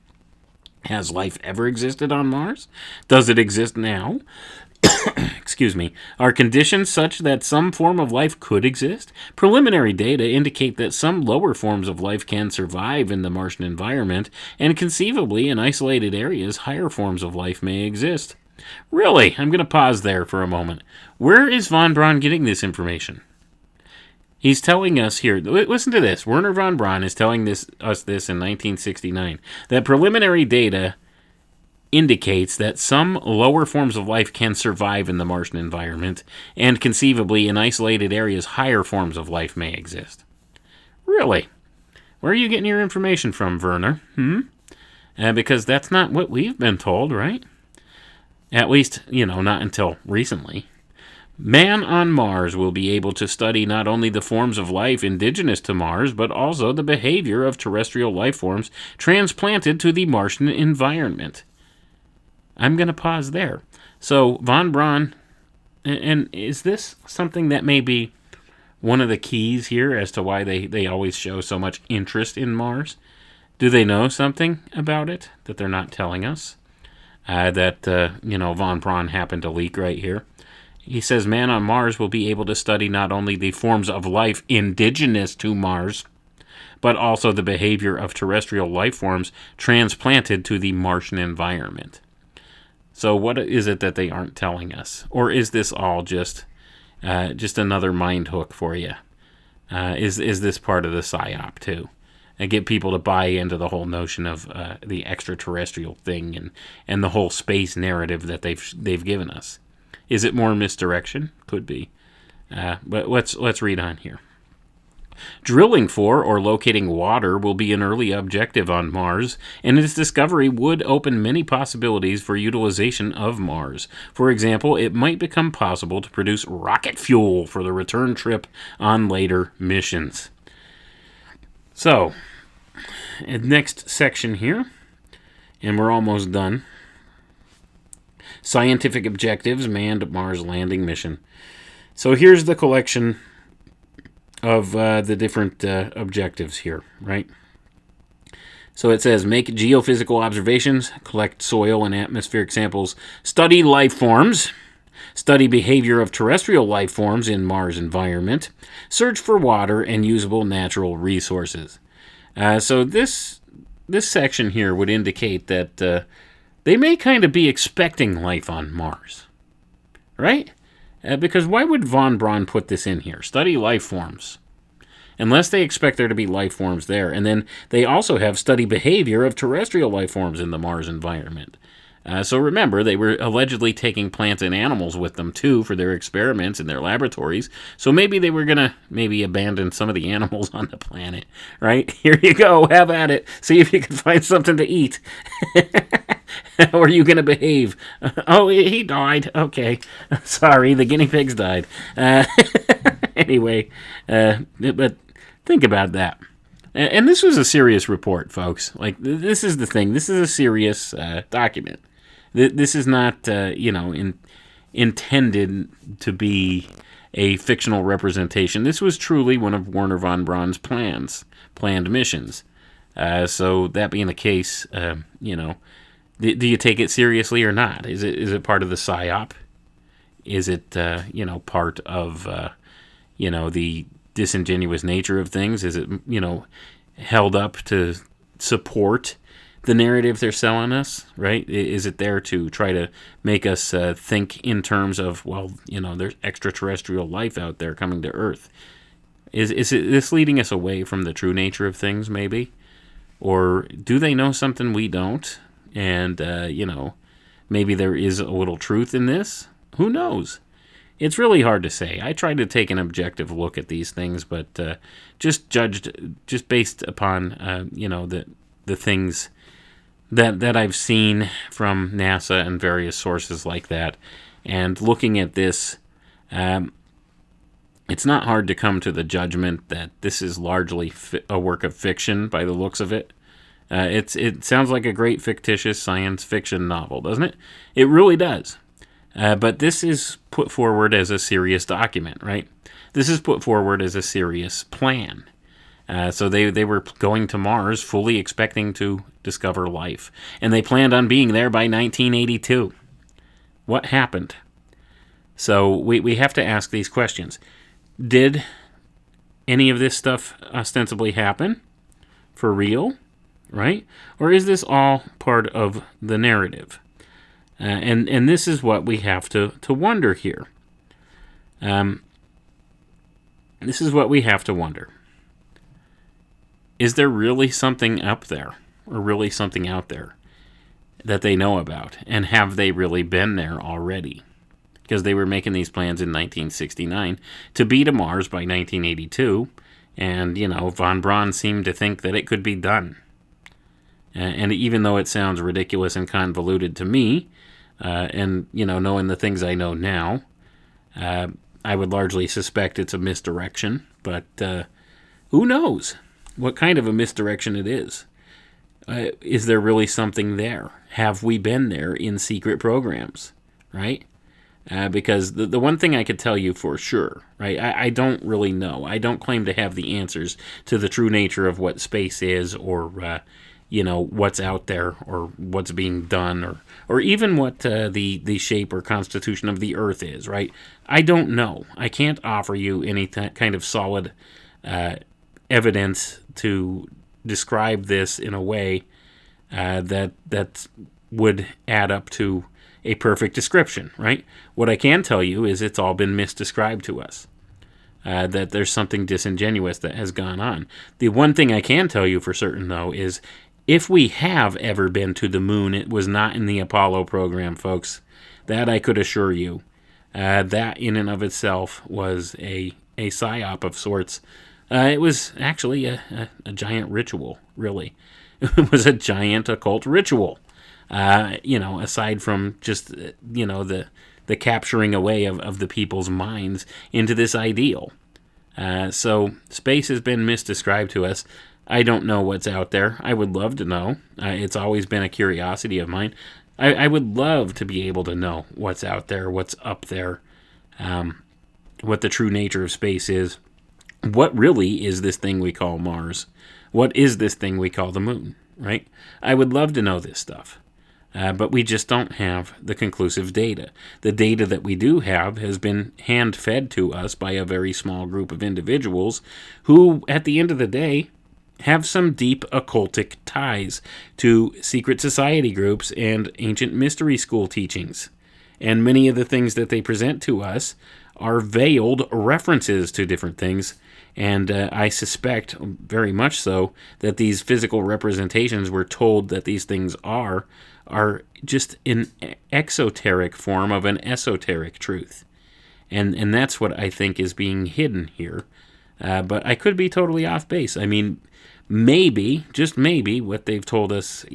Has life ever existed on Mars? Does it exist now? Excuse me. Are conditions such that some form of life could exist? Preliminary data indicate that some lower forms of life can survive in the Martian environment, and conceivably in isolated areas, higher forms of life may exist. Really? I'm going to pause there for a moment. Where is von Braun getting this information? He's telling us here, listen to this. Werner von Braun is telling us this in 1969, that preliminary data indicates that some lower forms of life can survive in the Martian environment, and conceivably in isolated areas, higher forms of life may exist. Really? Where are you getting your information from, Werner? Because that's not what we've been told, right? At least, not until recently. Man on Mars will be able to study not only the forms of life indigenous to Mars, but also the behavior of terrestrial life forms transplanted to the Martian environment. I'm going to pause there. So, von Braun, and is this something that may be one of the keys here as to why they always show so much interest in Mars? Do they know something about it that they're not telling us? Von Braun happened to leak right here. He says man on Mars will be able to study not only the forms of life indigenous to Mars, but also the behavior of terrestrial life forms transplanted to the Martian environment. So what is it that they aren't telling us? Or is this all just another mind hook for you? Is this part of the PSYOP too? And get people to buy into the whole notion of the extraterrestrial thing and the whole space narrative that they've given us. Is it more misdirection? Could be. But let's read on here. Drilling for or locating water will be an early objective on Mars, and its discovery would open many possibilities for utilization of Mars. For example, it might become possible to produce rocket fuel for the return trip on later missions. So, next section here, and we're almost done. Scientific objectives, manned Mars landing mission. So here's the collection of the different objectives here, right? So it says, make geophysical observations, collect soil and atmospheric samples, study life forms, study behavior of terrestrial life forms in Mars environment, search for water and usable natural resources. So this section here would indicate that they may kind of be expecting life on Mars, right? Because why would von Braun put this in here? Study life forms. Unless they expect there to be life forms there. And then they also have study behavior of terrestrial life forms in the Mars environment. So remember, they were allegedly taking plants and animals with them, too, for their experiments in their laboratories. So maybe they were going to abandon some of the animals on the planet, right? Here you go, have at it. See if you can find something to eat. How are you going to behave? Oh, he died. Okay. Sorry, the guinea pigs died. Anyway, but think about that. And this was a serious report, folks. Like, this is the thing. This is a serious document. This is not, intended to be a fictional representation. This was truly one of Werner von Braun's planned missions. So that being the case, do you take it seriously or not? Is it part of the PSYOP? Is it, part of, the disingenuous nature of things? Is it, held up to support the narrative they're selling us, right? Is it there to try to make us think in terms of, there's extraterrestrial life out there coming to Earth? Is this leading us away from the true nature of things, maybe? Or do they know something we don't? And, maybe there is a little truth in this? Who knows? It's really hard to say. I tried to take an objective look at these things, but just based upon, the things that I've seen from NASA and various sources like that, and looking at this, it's not hard to come to the judgment that this is largely a work of fiction by the looks of it. It sounds like a great fictitious science fiction novel, doesn't it? It really does. But this is put forward as a serious document, right? This is put forward as a serious plan. So they were going to Mars fully expecting to discover life. And they planned on being there by 1982. What happened? So we have to ask these questions. Did any of this stuff ostensibly happen? For real? Right? Or is this all part of the narrative? And this is what we have to wonder here. This is what we have to wonder. Is there really something up there, or really something out there that they know about? And have they really been there already? Because they were making these plans in 1969 to be to Mars by 1982. And, von Braun seemed to think that it could be done. And even though it sounds ridiculous and convoluted to me, and, knowing the things I know now, I would largely suspect it's a misdirection. But who knows what kind of a misdirection it is? Is there really something there? Have we been there in secret programs, right? Because the one thing I could tell you for sure, right, I don't really know. I don't claim to have the answers to the true nature of what space is, or, what's out there, or what's being done, or even what the shape or constitution of the Earth is, right? I don't know. I can't offer you any kind of solid evidence to describe this in a way that would add up to a perfect description, right? What I can tell you is it's all been misdescribed to us. That there's something disingenuous that has gone on. The one thing I can tell you for certain, though, is if we have ever been to the moon, it was not in the Apollo program, folks. That I could assure you. That in and of itself was a psyop of sorts. It was actually a giant ritual, really. It was a giant occult ritual. Aside from just, the capturing away of the people's minds into this ideal. So space has been misdescribed to us. I don't know what's out there. I would love to know. It's always been a curiosity of mine. I would love to be able to know what's out there, what's up there, what the true nature of space is. What really is this thing we call Mars? What is this thing we call the moon? right? I would love to know this stuff. But we just don't have the conclusive data. The data that we do have has been hand-fed to us by a very small group of individuals who, at the end of the day, have some deep occultic ties to secret society groups and ancient mystery school teachings. And many of the things that they present to us are veiled references to different things. And I suspect, very much so, that these physical representations we're told that these things are just an exoteric form of an esoteric truth. And that's what I think is being hidden here. But I could be totally off base. I mean, maybe, just maybe, what they've told us,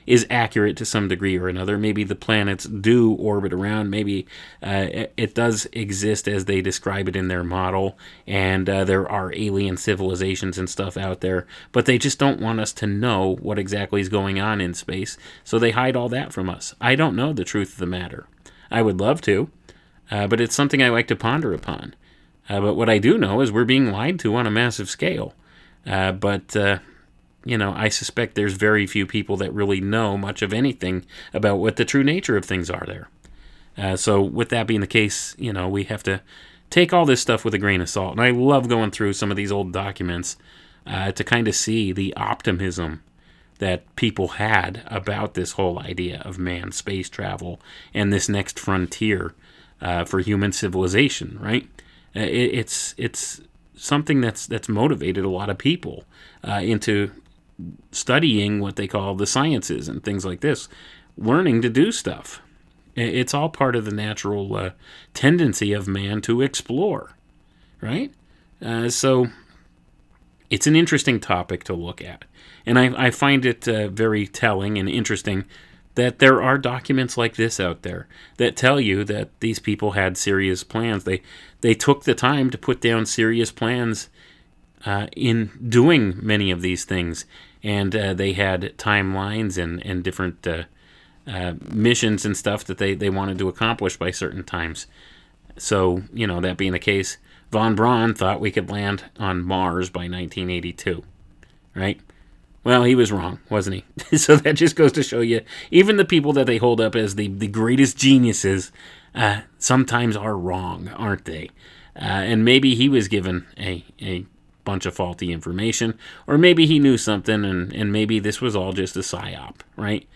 is accurate to some degree or another. Maybe the planets do orbit around. Maybe it does exist as they describe it in their model, and there are alien civilizations and stuff out there, but they just don't want us to know what exactly is going on in space, so they hide all that from us. I don't know the truth of the matter. I would love to, but it's something I like to ponder upon. But what I do know is we're being lied to on a massive scale. I suspect there's very few people that really know much of anything about what the true nature of things are there. So with that being the case, we have to take all this stuff with a grain of salt. And I love going through some of these old documents to kind of see the optimism that people had about this whole idea of manned space travel and this next frontier for human civilization, right? It's something that's motivated a lot of people into studying what they call the sciences and things like this, learning to do stuff. It's all part of the natural tendency of man to explore, right? So it's an interesting topic to look at. And I find it very telling and interesting that there are documents like this out there that tell you that these people had serious plans. They took the time to put down serious plans in doing many of these things, and they had timelines and different missions and stuff that they wanted to accomplish by certain times. So, that being the case, von Braun thought we could land on Mars by 1982, right? Well, he was wrong, wasn't he? So that just goes to show you, even the people that they hold up as the greatest geniuses sometimes are wrong, aren't they? And maybe he was given a bunch of faulty information, or maybe he knew something, and maybe this was all just a psyop, right?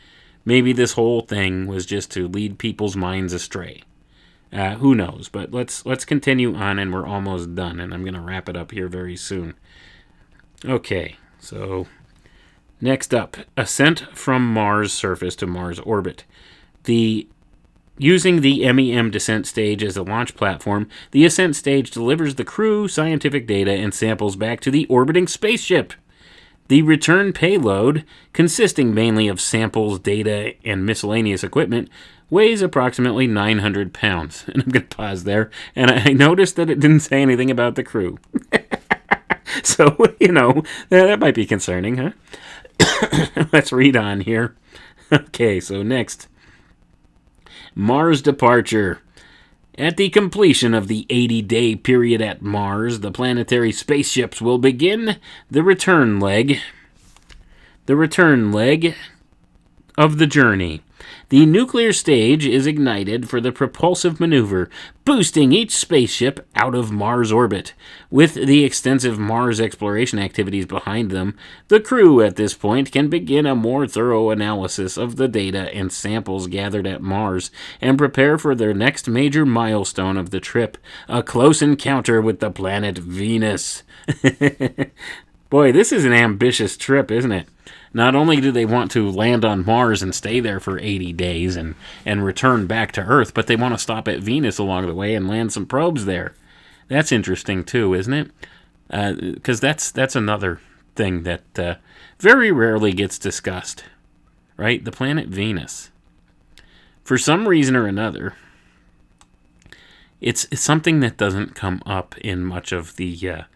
Maybe this whole thing was just to lead people's minds astray. Who knows? But let's continue on, and we're almost done, and I'm going to wrap it up here very soon. Okay, so next up, ascent from Mars surface to Mars orbit. Using the MEM descent stage as a launch platform, the ascent stage delivers the crew, scientific data, and samples back to the orbiting spaceship. The return payload, consisting mainly of samples, data, and miscellaneous equipment, weighs approximately 900 pounds. And I'm going to pause there, and I noticed that it didn't say anything about the crew. So, that might be concerning, huh? Let's read on here. Okay, so next. Mars departure. At the completion of the 80-day period at Mars, the planetary spaceships will begin the return leg of the journey. The nuclear stage is ignited for the propulsive maneuver, boosting each spaceship out of Mars orbit. With the extensive Mars exploration activities behind them, the crew at this point can begin a more thorough analysis of the data and samples gathered at Mars and prepare for their next major milestone of the trip, a close encounter with the planet Venus. Boy, this is an ambitious trip, isn't it? Not only do they want to land on Mars and stay there for 80 days and return back to Earth, but they want to stop at Venus along the way and land some probes there. That's interesting too, isn't it? Because that's another thing that very rarely gets discussed, right? The planet Venus. For some reason or another, it's something that doesn't come up in much of the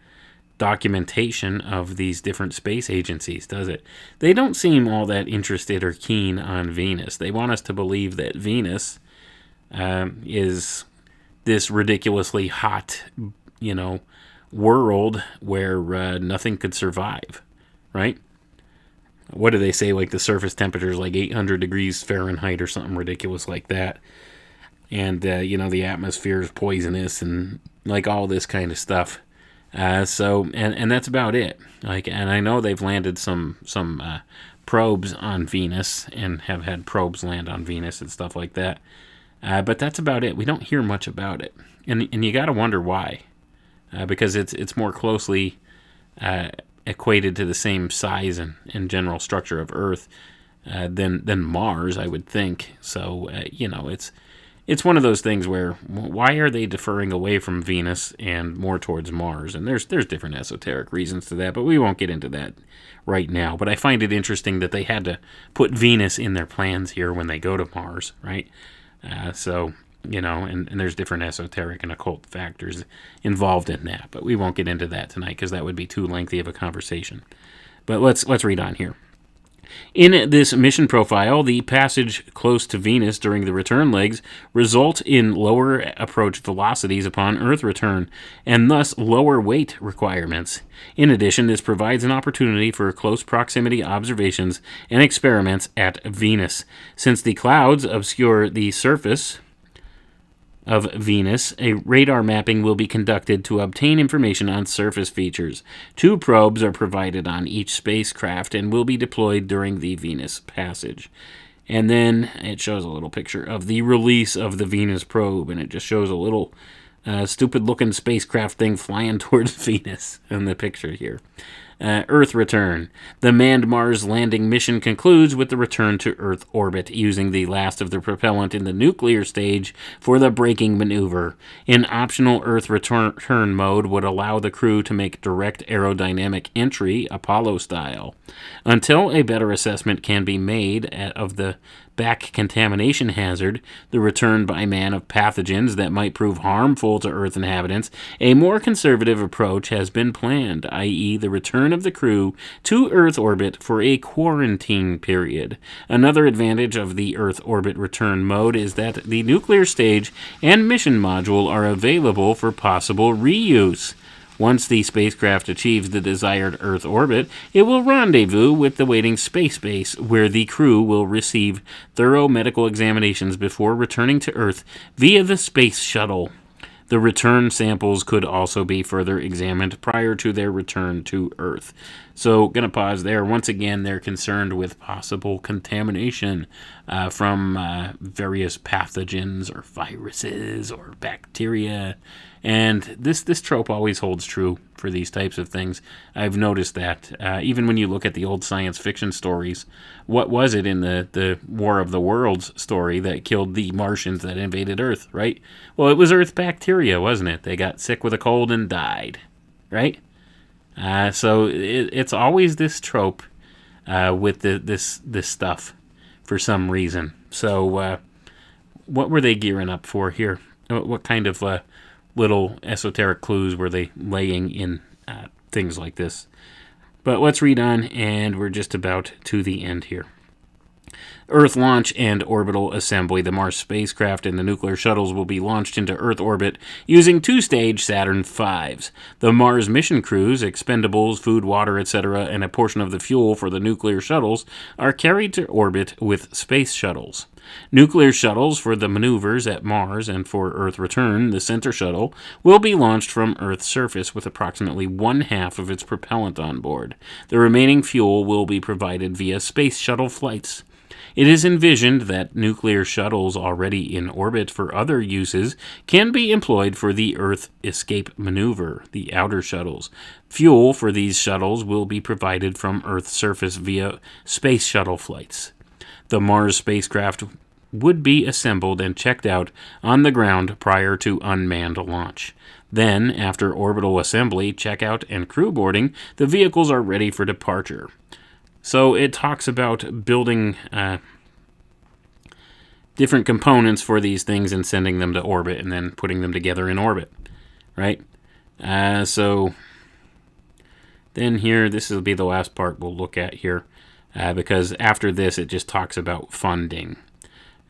documentation of these different space agencies, does it? They don't seem all that interested or keen on Venus. They want us to believe that Venus is this ridiculously hot, world where nothing could survive, right? what do they say? Like the surface temperature is like 800 degrees Fahrenheit or something ridiculous like that. And, the atmosphere is poisonous and like all this kind of stuff. And that's about it. And I know they've landed some probes on Venus and have had probes land on Venus and stuff like that. But that's about it. We don't hear much about it. And you got to wonder why. Because it's more closely equated to the same size and general structure of Earth than Mars, I would think. So, it's one of those things where why are they deferring away from Venus and more towards Mars? And there's different esoteric reasons to that, but we won't get into that right now. But I find it interesting that they had to put Venus in their plans here when they go to Mars, right? And there's different esoteric and occult factors involved in that. But we won't get into that tonight because that would be too lengthy of a conversation. But let's read on here. In this mission profile, the passage close to Venus during the return legs result in lower approach velocities upon Earth return, and thus lower weight requirements. In addition, this provides an opportunity for close proximity observations and experiments at Venus. Since the clouds obscure the surface of Venus, a radar mapping will be conducted to obtain information on surface features. 2 probes are provided on each spacecraft and will be deployed during the Venus passage. And then it shows a little picture of the release of the Venus probe, and it just shows a little stupid-looking spacecraft thing flying towards Venus in the picture here. Earth return. The manned Mars landing mission concludes with the return to Earth orbit, using the last of the propellant in the nuclear stage for the braking maneuver. An optional Earth return mode would allow the crew to make direct aerodynamic entry, Apollo style. Until a better assessment can be made of the back contamination hazard, the return by man of pathogens that might prove harmful to Earth inhabitants, a more conservative approach has been planned, i.e. the return of the crew to Earth orbit for a quarantine period. Another advantage of the Earth orbit return mode is that the nuclear stage and mission module are available for possible reuse. Once the spacecraft achieves the desired Earth orbit, it will rendezvous with the waiting space base, where the crew will receive thorough medical examinations before returning to Earth via the space shuttle. The return samples could also be further examined prior to their return to Earth. So, going to pause there. Once again, they're concerned with possible contamination from various pathogens or viruses or bacteria. And this trope always holds true for these types of things. I've noticed that. Even when you look at the old science fiction stories, what was it in the War of the Worlds story that killed the Martians that invaded Earth, right? Well, it was Earth bacteria, wasn't it? They got sick with a cold and died, right? So it's always this trope with this stuff for some reason. So what were they gearing up for here? What kind of little esoteric clues were they laying in things like this? But let's read on, and we're just about to the end here. Earth launch and orbital assembly. The Mars spacecraft and the nuclear shuttles will be launched into Earth orbit using 2-stage Saturn V's. The Mars mission crews, expendables, food, water, etc., and a portion of the fuel for the nuclear shuttles are carried to orbit with space shuttles. Nuclear shuttles for the maneuvers at Mars, and for Earth return, the center shuttle, will be launched from Earth's surface with approximately 1/2 of its propellant on board. The remaining fuel will be provided via space shuttle flights. It is envisioned that nuclear shuttles already in orbit for other uses can be employed for the Earth escape maneuver, the outer shuttles. Fuel for these shuttles will be provided from Earth's surface via space shuttle flights. The Mars spacecraft would be assembled and checked out on the ground prior to unmanned launch. Then, after orbital assembly, checkout, and crew boarding, the vehicles are ready for departure. So it talks about building different components for these things and sending them to orbit and then putting them together in orbit, right? So then here, this will be the last part we'll look at here, because after this it just talks about funding,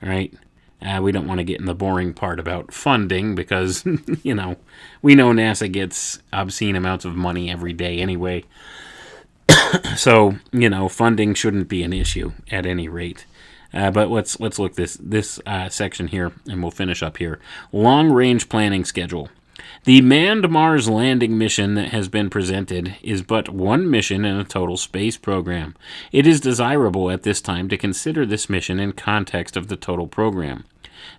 right? We don't want to get in the boring part about funding because, we know NASA gets obscene amounts of money every day anyway. So, funding shouldn't be an issue at any rate. But let's look this section here, and we'll finish up here. Long-range planning schedule. The manned Mars landing mission that has been presented is but one mission in a total space program. It is desirable at this time to consider this mission in context of the total program.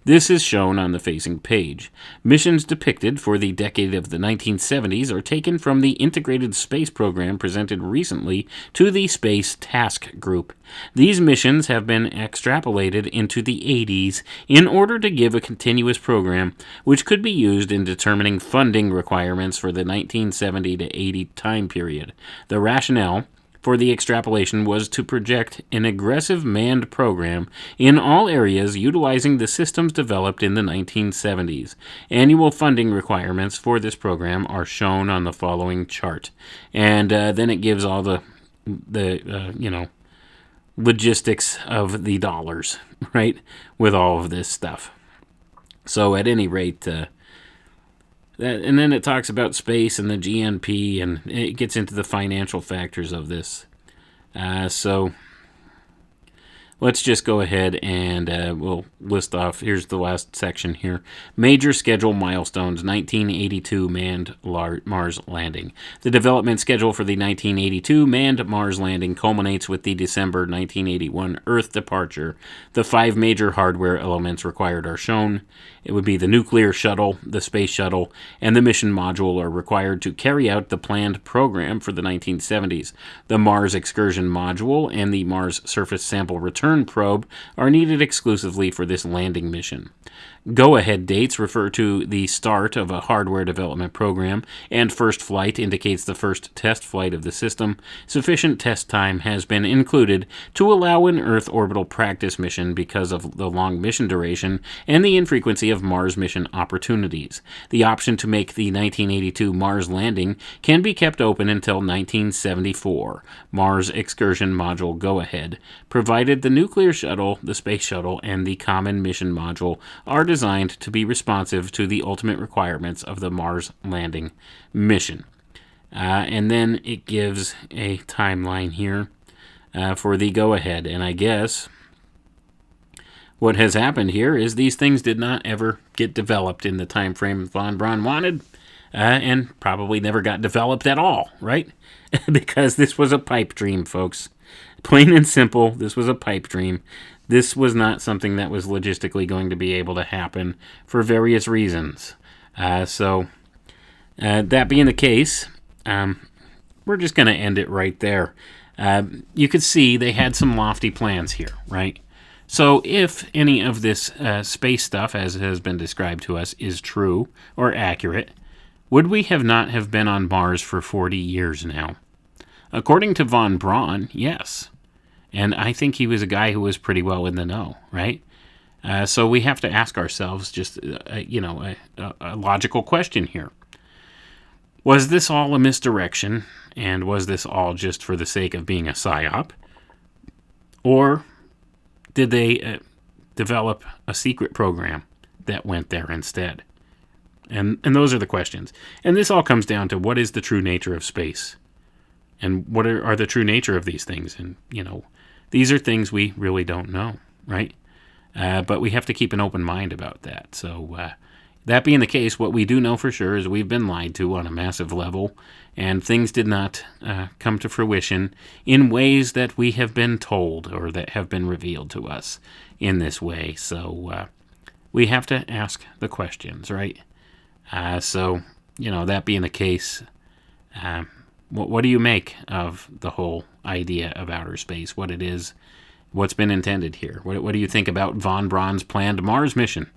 This is shown on the facing page. Missions depicted for the decade of the 1970s are taken from the Integrated Space Program presented recently to the Space Task Group. These missions have been extrapolated into the 80s in order to give a continuous program which could be used in determining funding requirements for the 1970 to 80 time period. The rationale for the extrapolation was to project an aggressive manned program in all areas utilizing the systems developed in the 1970s. Annual funding requirements for this program are shown on the following chart. And then it gives all the logistics of the dollars, right, with all of this stuff. So at any rate, and then it talks about space and the GNP, and it gets into the financial factors of this. So let's just go ahead and we'll list off. Here's the last section here. Major schedule milestones, 1982 manned Mars landing. The development schedule for the 1982 manned Mars landing culminates with the December 1981 Earth departure. The 5 major hardware elements required are shown. It would be the nuclear shuttle, the space shuttle, and the mission module are required to carry out the planned program for the 1970s. The Mars excursion module and the Mars surface sample return probe are needed exclusively for this landing mission. Go-ahead dates refer to the start of a hardware development program, and first flight indicates the first test flight of the system. Sufficient test time has been included to allow an Earth orbital practice mission because of the long mission duration and the infrequency of Mars mission opportunities. The option to make the 1982 Mars landing can be kept open until 1974. Mars excursion module go-ahead, provided the nuclear shuttle, the space shuttle, and the common mission module are designed to be responsive to the ultimate requirements of the Mars landing mission. And then it gives a timeline here for the go-ahead. And I guess what has happened here is these things did not ever get developed in the time frame von Braun wanted, and probably never got developed at all, right? Because this was a pipe dream, folks. Plain and simple, this was a pipe dream. This was not something that was logistically going to be able to happen for various reasons. So that being the case, we're just going to end it right there. You could see they had some lofty plans here, right? So if any of this space stuff, as has been described to us, is true or accurate, would we not have been on Mars for 40 years now? According to von Braun, yes. And I think he was a guy who was pretty well in the know, right? So we have to ask ourselves just, a logical question here. Was this all a misdirection, and was this all just for the sake of being a psyop? Or did they develop a secret program that went there instead? And those are the questions. And this all comes down to what is the true nature of space? And what are the true nature of these things? And, these are things we really don't know, right? But we have to keep an open mind about that. So that being the case, what we do know for sure is we've been lied to on a massive level, and things did not come to fruition in ways that we have been told or that have been revealed to us in this way. So we have to ask the questions, right? So, that being the case, what do you make of the whole idea of outer space, what it is, what's been intended here? What do you think about von Braun's planned Mars mission?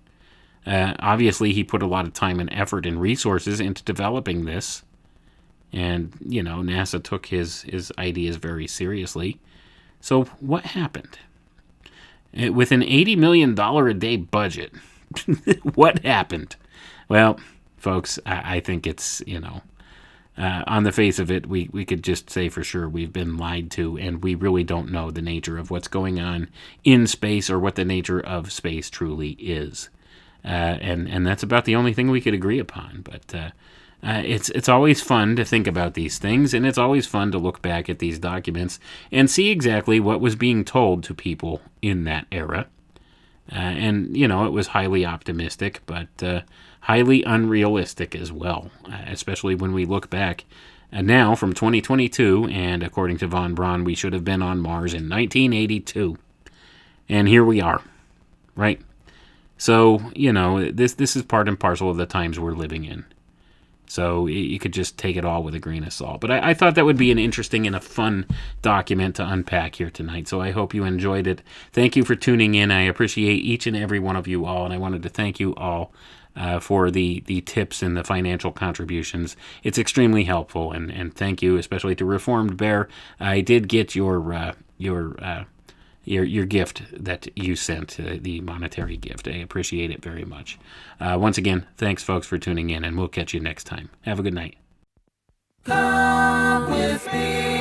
Obviously, he put a lot of time and effort and resources into developing this. And, NASA took his ideas very seriously. So what happened? With an $80 million a day budget, what happened? Well, folks, I think it's, on the face of it, we could just say for sure we've been lied to, and we really don't know the nature of what's going on in space or what the nature of space truly is. And that's about the only thing we could agree upon. But It's always fun to think about these things, and it's always fun to look back at these documents and see exactly what was being told to people in that era. And, it was highly optimistic, but highly unrealistic as well, especially when we look back now from 2022, and according to von Braun, we should have been on Mars in 1982. And here we are, right? So, this is part and parcel of the times we're living in. So you could just take it all with a grain of salt. But I thought that would be an interesting and a fun document to unpack here tonight. So I hope you enjoyed it. Thank you for tuning in. I appreciate each and every one of you all. And I wanted to thank you all for the tips and the financial contributions. It's extremely helpful. And thank you, especially to Reformed Bear. I did get your gift that you sent, the monetary gift. I appreciate it very much. Once again, thanks, folks, for tuning in, and we'll catch you next time. Have a good night. Come with me.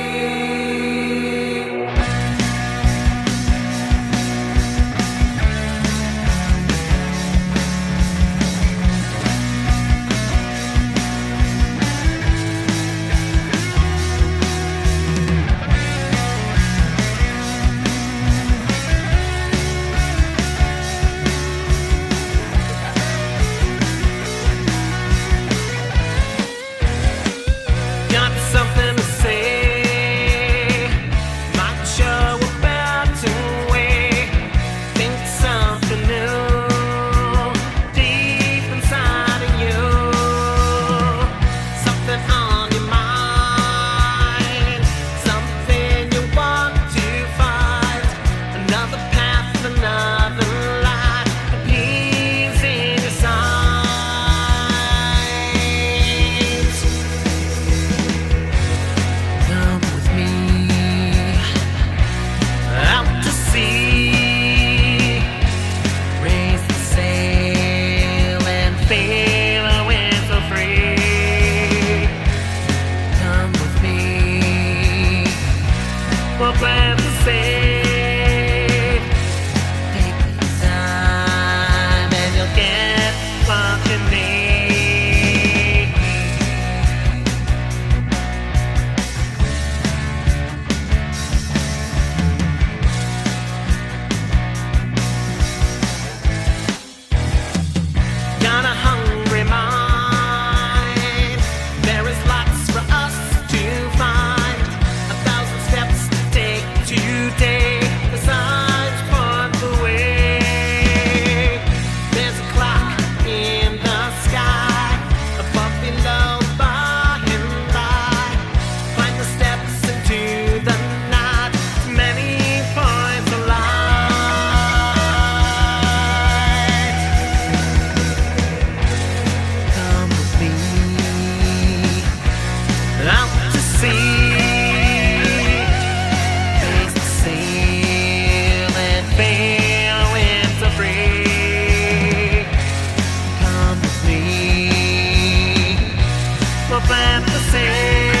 Got something to say. Might show about to wait. Think something new deep inside of you. Something on your mind. Something you want to find. Another path, another light. A peace in your signs. Come with me out to sea. Raise the sail and sail away so free. Come with me. We'll plant the seed. Take the time and you'll get what you need. Got a hungry mind. There is lots for us to find. 1,000 steps to take today. The signs point the way. There's a clock in the sky, above, below, by and by. Climb the steps into the night. Many points of light. Come with me out to sea. Raise the sail and fail winds free. Come with me. We'll plant the seed.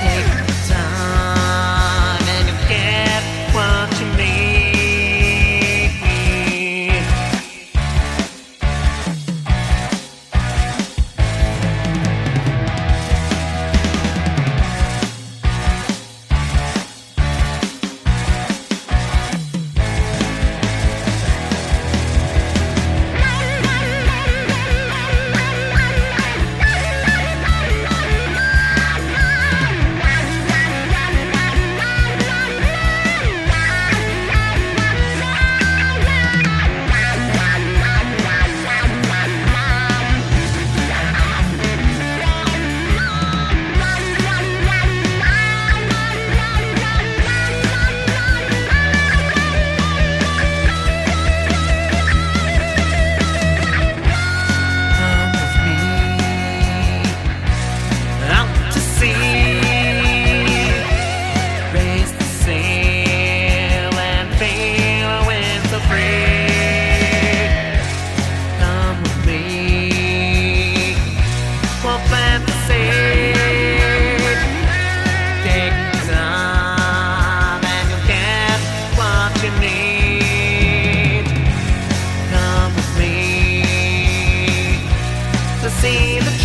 Take the time and you'll get what you need.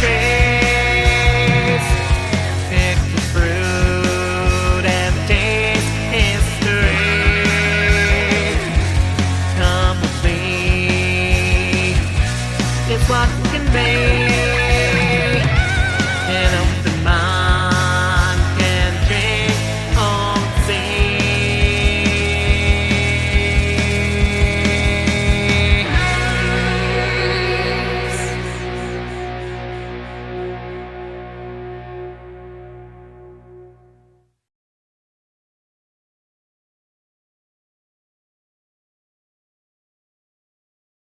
chase. Pick the fruit and taste history. Come with me. It's what we can make.